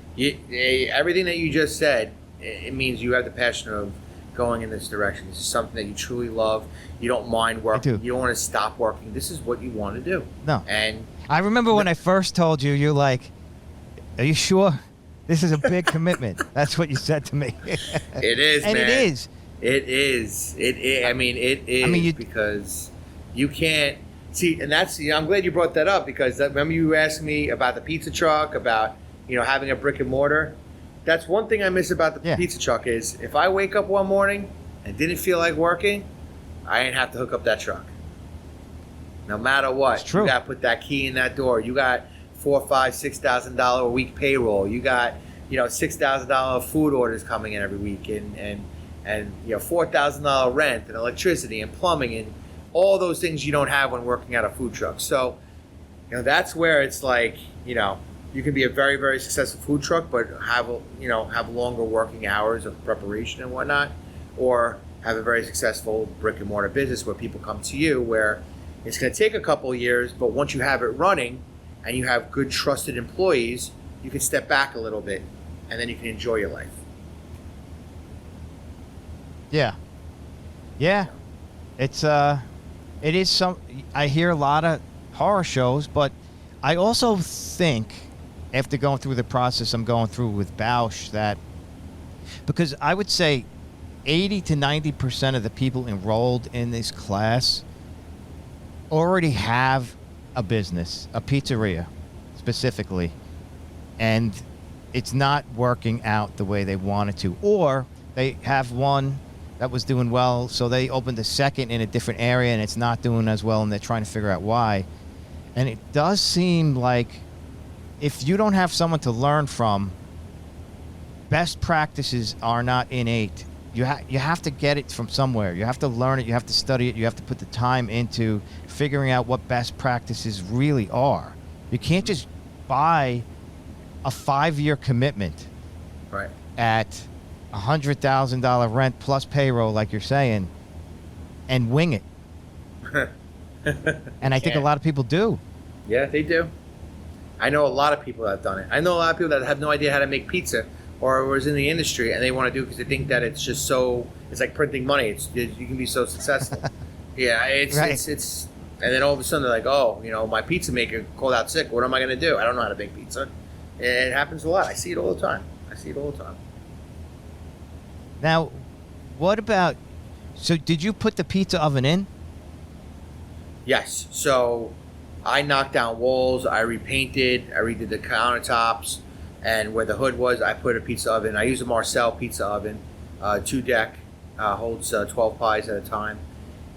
Everything that you just said, it means you have the passion of going in this direction. This is something that you truly love. You don't mind working. I do. You don't want to stop working. This is what you want to do. No. And I remember when I first told you, you're like, are you sure? This is a big commitment. That's what you said to me. it is, and man. it is. It is. It is. I mean, it is because you can't see, and that's. I'm glad you brought that up because remember you asked me about the pizza truck, about having a brick and mortar. That's one thing I miss about the pizza truck is if I wake up one morning and didn't feel like working, I ain't have to hook up that truck. No matter what, it's true. You got to put that key in that door. You got $4,000, $5,000, $6,000 a week payroll. You got $6,000 food orders coming in every week, and $4,000 rent and electricity and plumbing and all those things you don't have when working at a food truck. So, that's where it's like, you can be a very, very successful food truck, but have longer working hours of preparation and whatnot, or have a very successful brick and mortar business where people come to you, where it's going to take a couple of years, but once you have it running and you have good, trusted employees, you can step back a little bit, and then you can enjoy your life. Yeah. It's it is some. I hear a lot of horror shows, but I also think after going through the process I'm going through with Bausch that because I would say 80 to 90% of the people enrolled in this class already have a business, a pizzeria specifically, and it's not working out the way they wanted to, or they have one that was doing well, so they opened a second in a different area and it's not doing as well, and they're trying to figure out why. And it does seem like if you don't have someone to learn from, best practices are not innate. You have to get it from somewhere. You have to learn it. You have to study it. You have to put the time into figuring out what best practices really are. You can't just buy a 5-year commitment Right. at $100,000 rent plus payroll, like you're saying, and wing it. And I think a lot of people do. Yeah, they do. I know a lot of people that have done it. I know a lot of people that have no idea how to make pizza or was in the industry and they want to do it because they think that it's just so, it's like printing money. You can be so successful. Yeah, it's, and then all of a sudden they're like, oh, my pizza maker called out sick. What am I going to do? I don't know how to make pizza. It happens a lot. I see it all the time. Now, what about, so did you put the pizza oven in? Yes. So I knocked down walls. I repainted. I redid the countertops. And where the hood was, I put a pizza oven. I use a Marcel pizza oven, 2-deck, holds 12 pies at a time.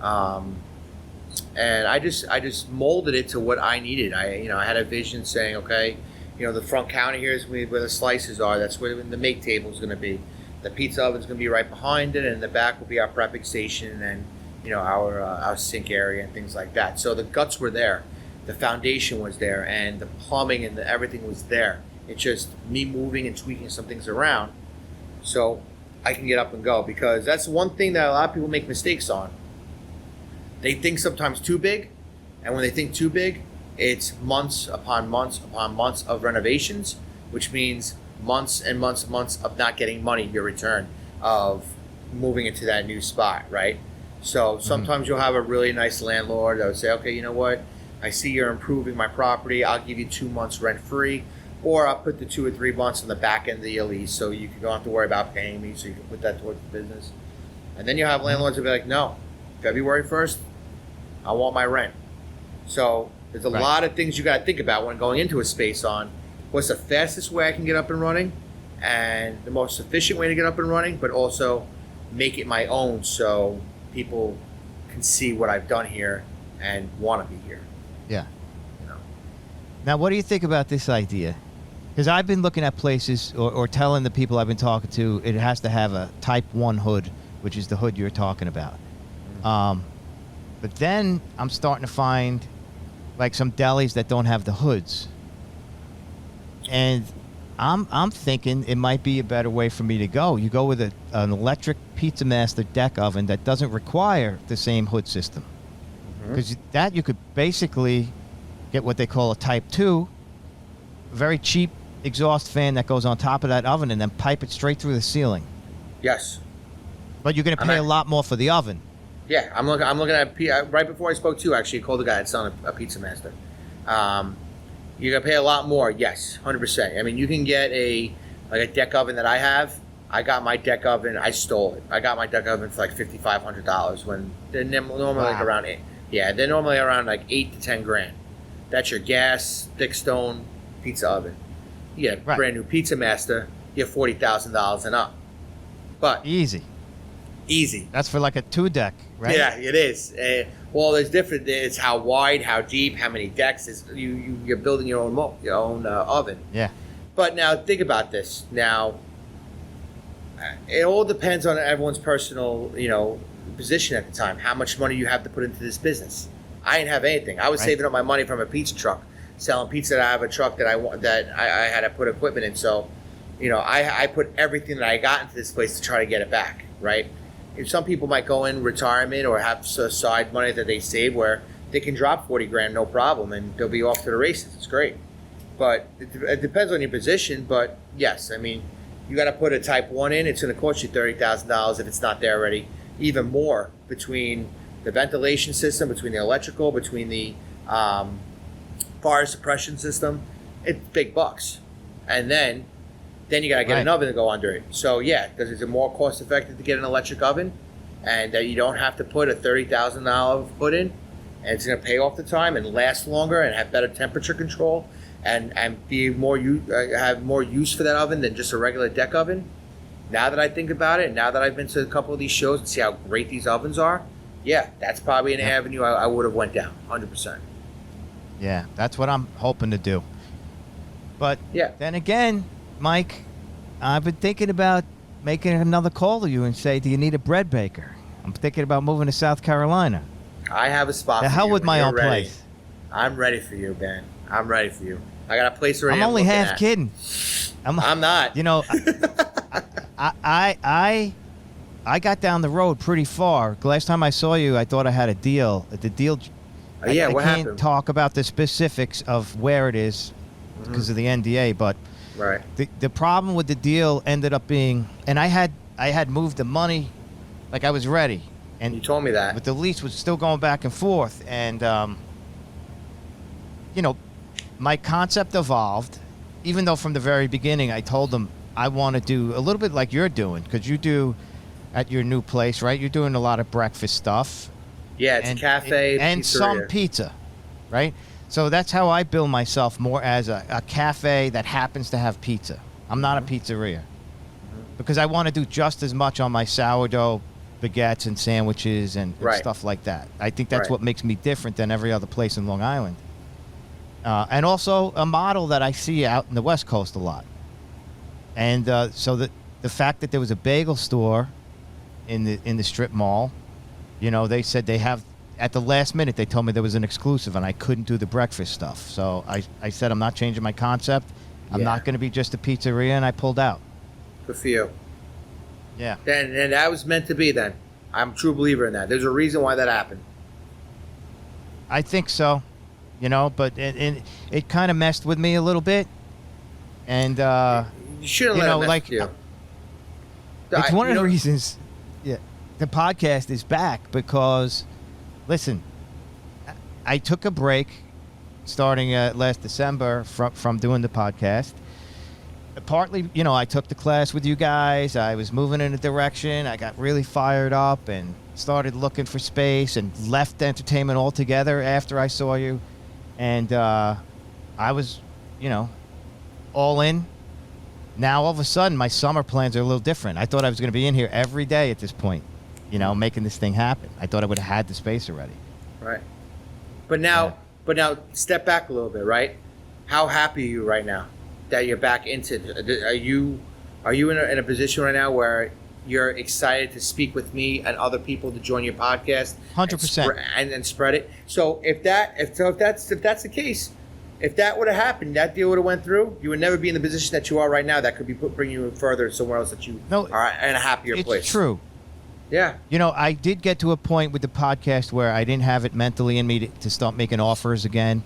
And I just molded it to what I needed. I had a vision saying, okay, the front counter here is where the slices are. That's where the make table is going to be. The pizza oven is going to be right behind it, and in the back will be our prepping station and our sink area and things like that. So the guts were there, the foundation was there, and the plumbing and everything was there. It's just me moving and tweaking some things around so I can get up and go, because that's one thing that a lot of people make mistakes on. They think sometimes too big, and when they think too big, it's months upon months upon months of renovations, which means months and months and months of not getting money, your return of moving into that new spot, right? So sometimes you'll have a really nice landlord that would say, okay, you know what? I see you're improving my property. I'll give you 2 months rent free, or I'll put the 2 or 3 months on the back end of your lease so you don't have to worry about paying me, so you can put that towards the business. And then you'll have landlords who'll be like, no, February 1st, I want my rent. So there's a lot of things you got to think about when going into a space on what's the fastest way I can get up and running and the most efficient way to get up and running, but also make it my own so people can see what I've done here and want to be here. Yeah. Now, what do you think about this idea? Because I've been looking at places or telling the people I've been talking to, it has to have a type 1 hood, which is the hood you're talking about. But then I'm starting to find like some delis that don't have the hoods. And I'm thinking it might be a better way for me to go. You go with an electric Pizza Master deck oven that doesn't require the same hood system. Because that you could basically get what they call a Type 2, very cheap exhaust fan that goes on top of that oven, and then pipe it straight through the ceiling. Yes. But you're going to pay a lot more for the oven. Yeah, I'm looking at right before I spoke to you. Actually, I called the guy that's selling a Pizza Master. You're gonna pay a lot more. Yes, 100%. I mean, you can get a deck oven that I have. I got my deck oven. I stole it. I got my deck oven for like $5,500 when they're normally like around eight. Yeah, they're normally around like $8 to $10 grand. That's your gas, thick stone pizza oven. You get a brand new Pizza Master. You have $40,000 and up. But easy. That's for like a 2-deck, right? Yeah, it is. Well, there's different. It's how wide, how deep, how many decks. You're building your own oven. Yeah. But now think about this. Now, it all depends on everyone's personal, position at the time. How much money you have to put into this business. I didn't have anything. I was saving up my money from a pizza truck, selling pizza. That I have a truck that I had to put equipment in. So, I put everything that I got into this place to try to get it back. Right. If some people might go in retirement or have side money that they save where they can drop 40 grand, no problem, and they'll be off to the races. It's great. But it depends on your position. But yes, I mean, you got to put a Type 1 in. It's going to cost you $30,000 if it's not there already. Even more between the ventilation system, between the electrical, between the fire suppression system. It's big bucks. And then you got to get an oven to go under it. So yeah, because it's more cost effective to get an electric oven, and that you don't have to put a $30,000 put in, and it's going to pay off the time and last longer and have better temperature control and be more have more use for that oven than just a regular deck oven. Now that I think about it, now that I've been to a couple of these shows and see how great these ovens are, yeah, that's probably an avenue I would have went down 100%. Yeah, that's what I'm hoping to do. But then again, Mike, I've been thinking about making another call to you and say, do you need a bread baker? I'm thinking about moving to South Carolina. I have a spot the for hell you. with my own place. I'm ready for you, Ben. I'm ready for you. I got a place already. I'm only half kidding. I'm not. I got down the road pretty far. Last time I saw you, I thought I had a deal. The deal. What I happened? can't talk about the specifics of where it is because of the NDA, but the problem with the deal ended up being, and I had moved the money, like I was ready, and you told me that, but the lease was still going back and forth, and my concept evolved, even though from the very beginning I told them I want to do a little bit like you're doing, because you do at your new place, right? You're doing a lot of breakfast stuff. Yeah, it's a cafe and pizzeria. Some pizza, right? So that's how I bill myself, more as a cafe that happens to have pizza. I'm not a pizzeria, because I want to do just as much on my sourdough baguettes and sandwiches and stuff like that. I think that's what makes me different than every other place in Long Island. And also a model that I see out in the West Coast a lot. And so the fact that there was a bagel store in the strip mall, they said they have, at the last minute they told me there was an exclusive and I couldn't do the breakfast stuff. So I said I'm not changing my concept. I'm not going to be just a pizzeria, and I pulled out. Good for you. Yeah. And that was meant to be then. I'm a true believer in that. There's a reason why that happened. I think so. But it kind of messed with me a little bit. And, you shouldn't let it mess with you. It's one of the reasons the podcast is back, because, listen, I took a break starting last December from doing the podcast. Partly, I took the class with you guys. I was moving in a direction. I got really fired up and started looking for space and left entertainment altogether after I saw you. And I was, all in. Now, all of a sudden, my summer plans are a little different. I thought I was going to be in here every day at this point, making this thing happen. I thought I would have had the space already. Right. But now step back a little bit, right? How happy are you right now that you're back into it? Are you in a position right now where you're excited to speak with me and other people to join your podcast? 100%. And spread it. So if that's the case, if that would have happened, that deal would have went through, you would never be in the position that you are right now. That could be bring you further somewhere else that you are in a happier place. It's true. Yeah. I did get to a point with the podcast where I didn't have it mentally in me to start making offers again.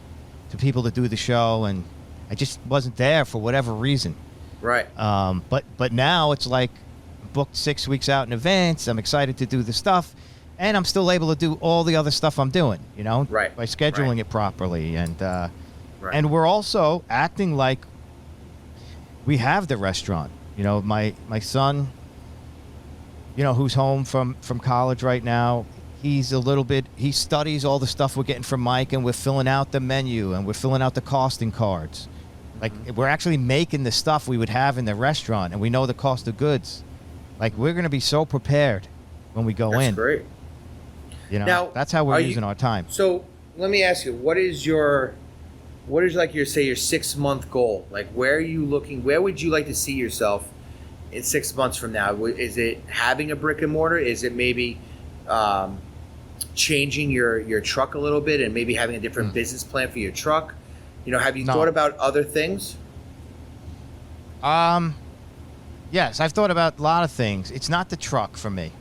to people to do the show, and I just wasn't there for whatever reason. Right. But now it's like booked 6 weeks out in advance. I'm excited to do the stuff, and I'm still able to do all the other stuff I'm doing, Right. by scheduling Right. it properly. And Right. and we're also acting like we have the restaurant. My son, who's home from college right now, he studies all the stuff we're getting from Mike, and we're filling out the menu, and we're filling out the costing cards. Like, we're actually making the stuff we would have in the restaurant, and we know the cost of goods. Like, we're going to be so prepared when we go in. That's great. Now, that's how we're using our time. So let me ask you, what is like your 6-month goal? Like, where are you looking? Where would you like to see yourself in 6 months from now? Is it having a brick and mortar? Is it maybe changing your truck a little bit and maybe having a different business plan for your truck? Have you thought about other things? Yes, I've thought about a lot of things. It's not the truck for me.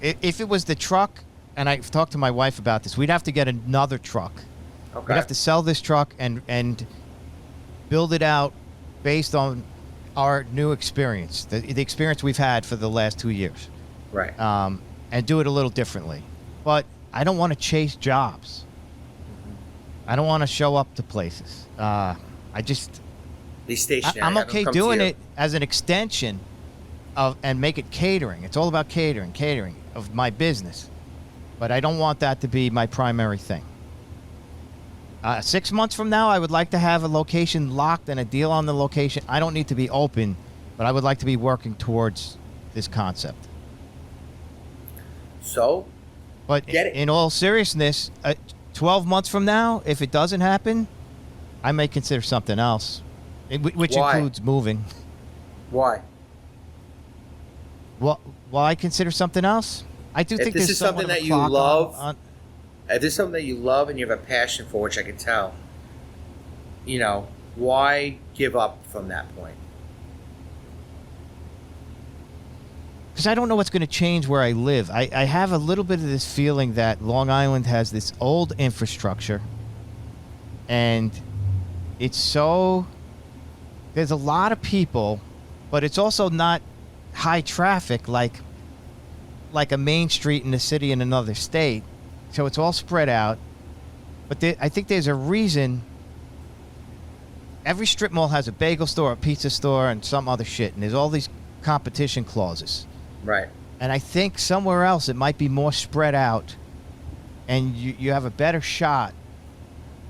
If it was the truck, and I've talked to my wife about this, we'd have to get another truck. Okay. We'd have to sell this truck and build it out based on our new experience, the experience we've had for the last 2 years. Right. And do it a little differently. But I don't want to chase jobs. I don't want to show up to places. Be stationary. I'm okay doing it as an extension of, and make it catering. It's all about catering of my business. But I don't want that to be my primary thing. 6 months from now, I would like to have a location locked and a deal on the location. I don't need to be open, but I would like to be working towards this concept. So, but get it. In all seriousness, 12 months from now, if it doesn't happen, I may consider something else, which Why? includes moving. Why? Well, why consider something else? I do think this there's is something that you love, if this is something that you love and you have a passion for, which I can tell, why give up from that point? Because I don't know what's going to change where I live. I have a little bit of this feeling that Long Island has this old infrastructure, and there's a lot of people, but it's also not high traffic like a main street in a city in another state. So it's all spread out. But I think there's a reason. Every strip mall has a bagel store, a pizza store, and some other shit, and there's all these competition clauses. Right. And I think somewhere else it might be more spread out, and you have a better shot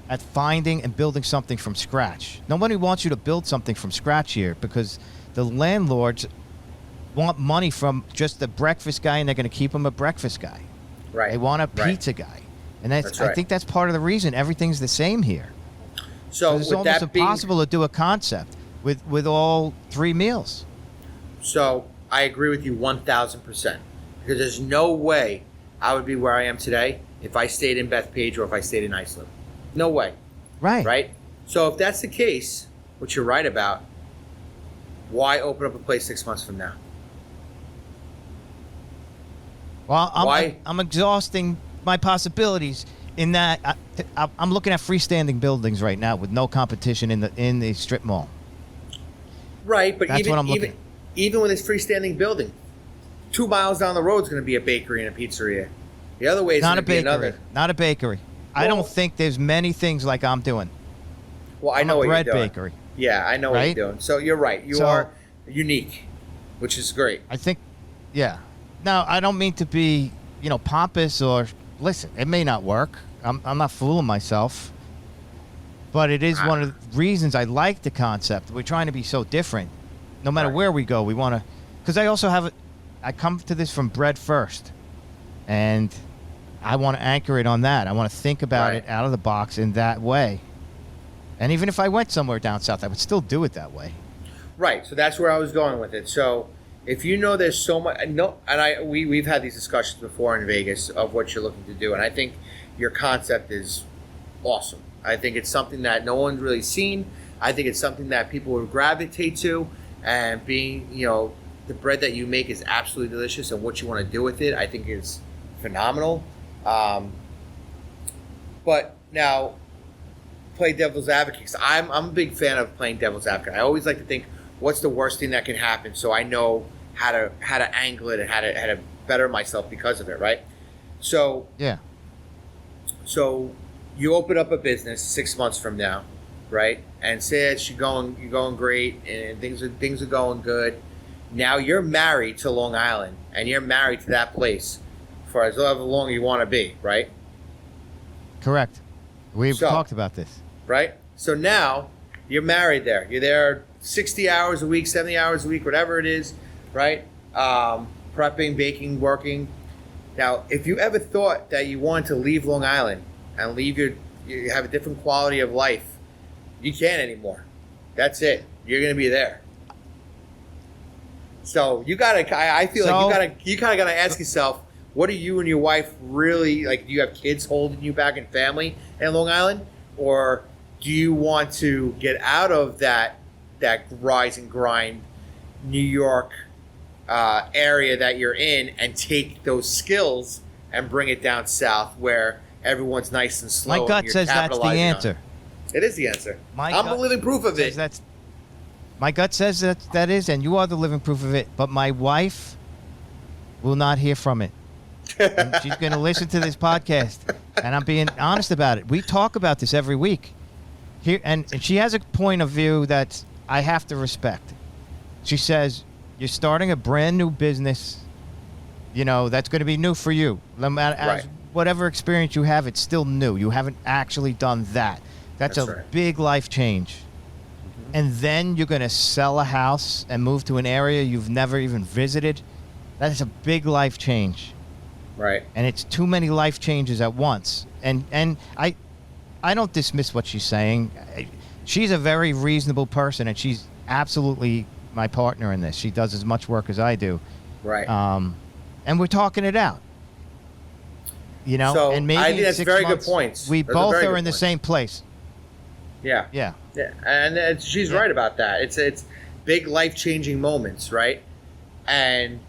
at finding and building something from scratch. Nobody wants you to build something from scratch here, because the landlords want money from just the breakfast guy, and they're going to keep him a breakfast guy. Right. They want a pizza guy. And That's right. I think that's part of the reason everything's the same here. So It's with almost that being, impossible to do a concept with all 3 meals. so I agree with you 1,000%, because there's no way I would be where I am today if I stayed in Bethpage or if I stayed in Iceland. No way. Right. Right? So if that's the case, which you're right about, why open up a place 6 months from now? Well, Why? I'm exhausting my possibilities in that I'm looking at freestanding buildings right now with no competition in the strip mall. Right, but That's what I'm looking even with this freestanding building, 2 miles down the road is going to be a bakery and a pizzeria. The other way is Not going a to be bakery. another. Not a bakery. I Well- don't think there's many things like I'm doing. Well, I I'm know a what bread you're doing. bakery. Yeah, I know what Right? you're doing. So you're right. You So- are unique, which is great. I think, yeah. Now, I don't mean to be, pompous or, listen, it may not work. I'm not fooling myself. But it is one of the reasons I like the concept. We're trying to be so different. No matter Right. where we go, we want to, because I also have, I come to this from bread first. And I want to anchor it on that. I want to think about Right. it out of the box in that way. And even if I went somewhere down south, I would still do it that way. Right. So that's where I was going with it. So if you know there's so much, we've had these discussions before in Vegas of what you're looking to do, and I think your concept is awesome. I think it's something that no one's really seen. I think it's something that people would gravitate to, and being, the bread that you make is absolutely delicious, and what you want to do with it, I think is phenomenal. But now, play devil's advocate, 'cause I'm a big fan of playing devil's advocate. I always like to think, what's the worst thing that can happen, so I know how to angle it and how to better myself because of it, right? So Yeah. So you open up a business 6 months from now, right? And say that you're going great and things are going good. Now you're married to Long Island and you're married to that place for as long you want to be, right? Correct. We've talked about this. Right? So now you're married there. You're there 60 hours a week, 70 hours a week, whatever it is, right? Prepping, baking, working. Now, if you ever thought that you wanted to leave Long Island and you have a different quality of life, you can't anymore. That's it. You're going to be there. So you gotta. I feel like you kind of gotta ask yourself, what are you and your wife really like? Do you have kids holding you back and family in Long Island, or do you want to get out of that rise and grind New York area that you're in and take those skills and bring it down south where everyone's nice and slow? My gut says that's the answer. It is the answer. I'm the living proof of it. My gut says that is, and you are the living proof of it. But my wife will not hear from it. And she's going to listen to this podcast, and I'm being honest about it. We talk about this every week. Here, and she has a point of view that I have to respect. She says, you're starting a brand new business, that's going to be new for you. No matter whatever experience you have, it's still new. You haven't actually done that. That's a big life change. And then you're going to sell a house and move to an area you've never even visited. That is a big life change. Right. And it's too many life changes at once. And I don't dismiss what she's saying. She's a very reasonable person, and she's absolutely my partner in this. She does as much work as I do. Right. And we're talking it out. So and maybe I think that's 6 very months, good points. We both are in the same place. Yeah. Yeah. Yeah. And she's right about that. It's big life-changing moments, right? And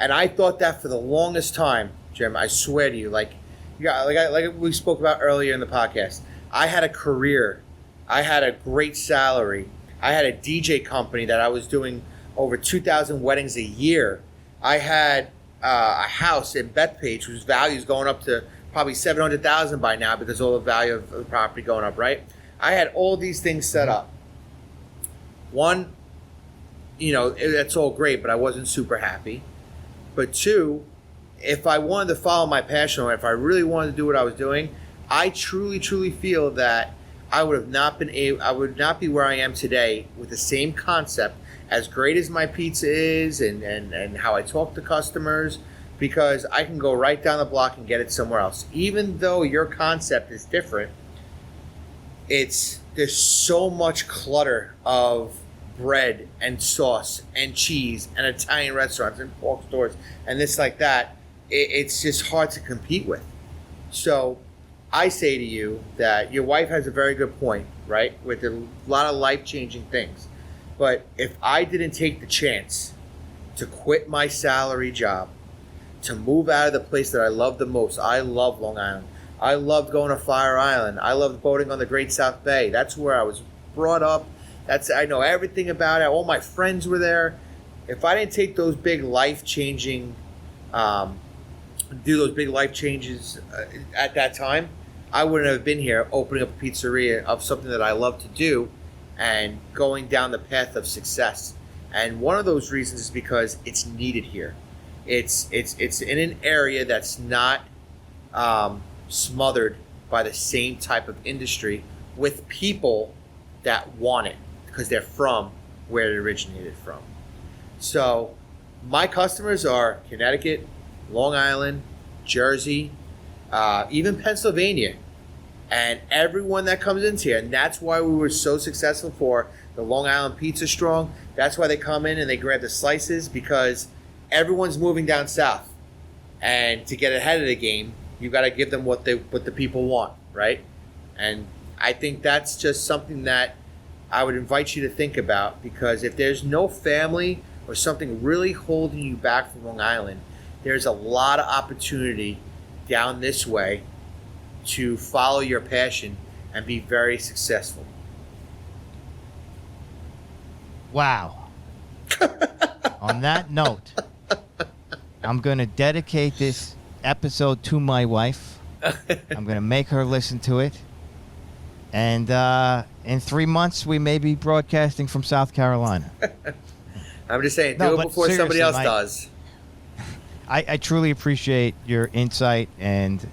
I thought that for the longest time, Jim, I swear to you, like we spoke about earlier in the podcast, I had a career. I had a great salary. I had a DJ company that I was doing over 2,000 weddings a year. I had a house in Bethpage whose value is going up to probably $700,000 by now because all the value of the property going up, right? I had all these things set up. One, that's all great, but I wasn't super happy. But two, if I wanted to follow my passion, or if I really wanted to do what I was doing, I truly, truly feel that I would not be where I am today with the same concept, as great as my pizza is and how I talk to customers, because I can go right down the block and get it somewhere else. Even though your concept is different, there's so much clutter of bread and sauce and cheese and Italian restaurants and pork stores and this like that. It's just hard to compete with. So I say to you that your wife has a very good point, right? With a lot of life-changing things. But if I didn't take the chance to quit my salary job, to move out of the place that I love the most, I love Long Island. I loved going to Fire Island. I loved boating on the Great South Bay. That's where I was brought up. I know everything about it. All my friends were there. If I didn't take those big life-changing, do those big life changes at that time, I wouldn't have been here opening up a pizzeria of something that I love to do and going down the path of success. And one of those reasons is because it's needed here. It's in an area that's not smothered by the same type of industry with people that want it because they're from where it originated from. So my customers are Connecticut, Long Island, Jersey, even Pennsylvania, and everyone that comes into here. And that's why we were so successful for the Long Island Pizza Strong. That's why they come in and they grab the slices, because everyone's moving down south. And to get ahead of the game, you got to give them what the people want, right? And I think that's just something that I would invite you to think about, because if there's no family or something really holding you back from Long Island, there's a lot of opportunity down this way to follow your passion and be very successful. Wow. On that note, I'm going to dedicate this episode to my wife. I'm going to make her listen to it. And in 3 months, we may be broadcasting from South Carolina. I'm just saying, do it before somebody else does. I truly appreciate your insight, and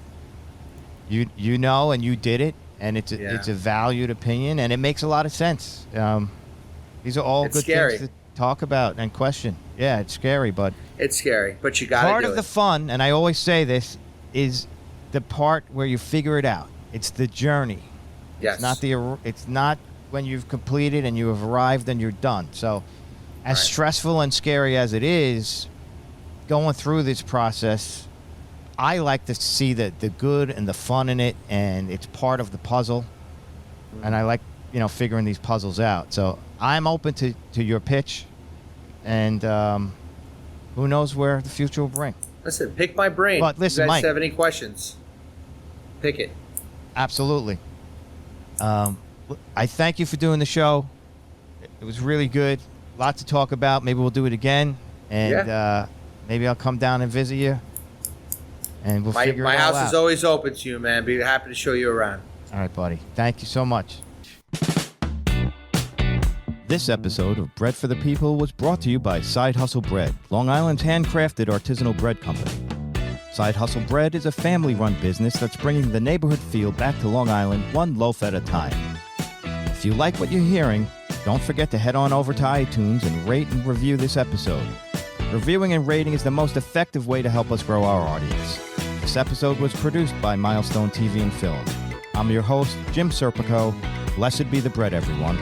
you know, and you did it, and it's a valued opinion, and it makes a lot of sense. These are all good things to talk about and question. Yeah, it's scary, but it's scary, but you got to do it. Part of the fun, and I always say this, is the part where you figure it out. It's the journey. Yes. It's not when you've completed and you have arrived and you're done. So, as stressful and scary as it is, going through this process, I like to see the good and the fun in it, and it's part of the puzzle. Mm-hmm. And I like, figuring these puzzles out. So I'm open to your pitch, and who knows where the future will bring. Listen, pick my brain. But listen, you guys Mike, have any questions? Pick it. Absolutely. I thank you for doing the show. It was really good. A lot to talk about. Maybe we'll do it again, and maybe I'll come down and visit you, and we'll figure it all out. My house is always open to you, man. Be happy to show you around. All right, buddy. Thank you so much. This episode of Bread for the People was brought to you by Side Hustle Bread, Long Island's handcrafted artisanal bread company. Side Hustle Bread is a family-run business that's bringing the neighborhood feel back to Long Island one loaf at a time. If you like what you're hearing, don't forget to head on over to iTunes and rate and review this episode. Reviewing and rating is the most effective way to help us grow our audience. This episode was produced by Milestone TV and Film. I'm your host, Jim Serpico. Blessed be the bread, everyone.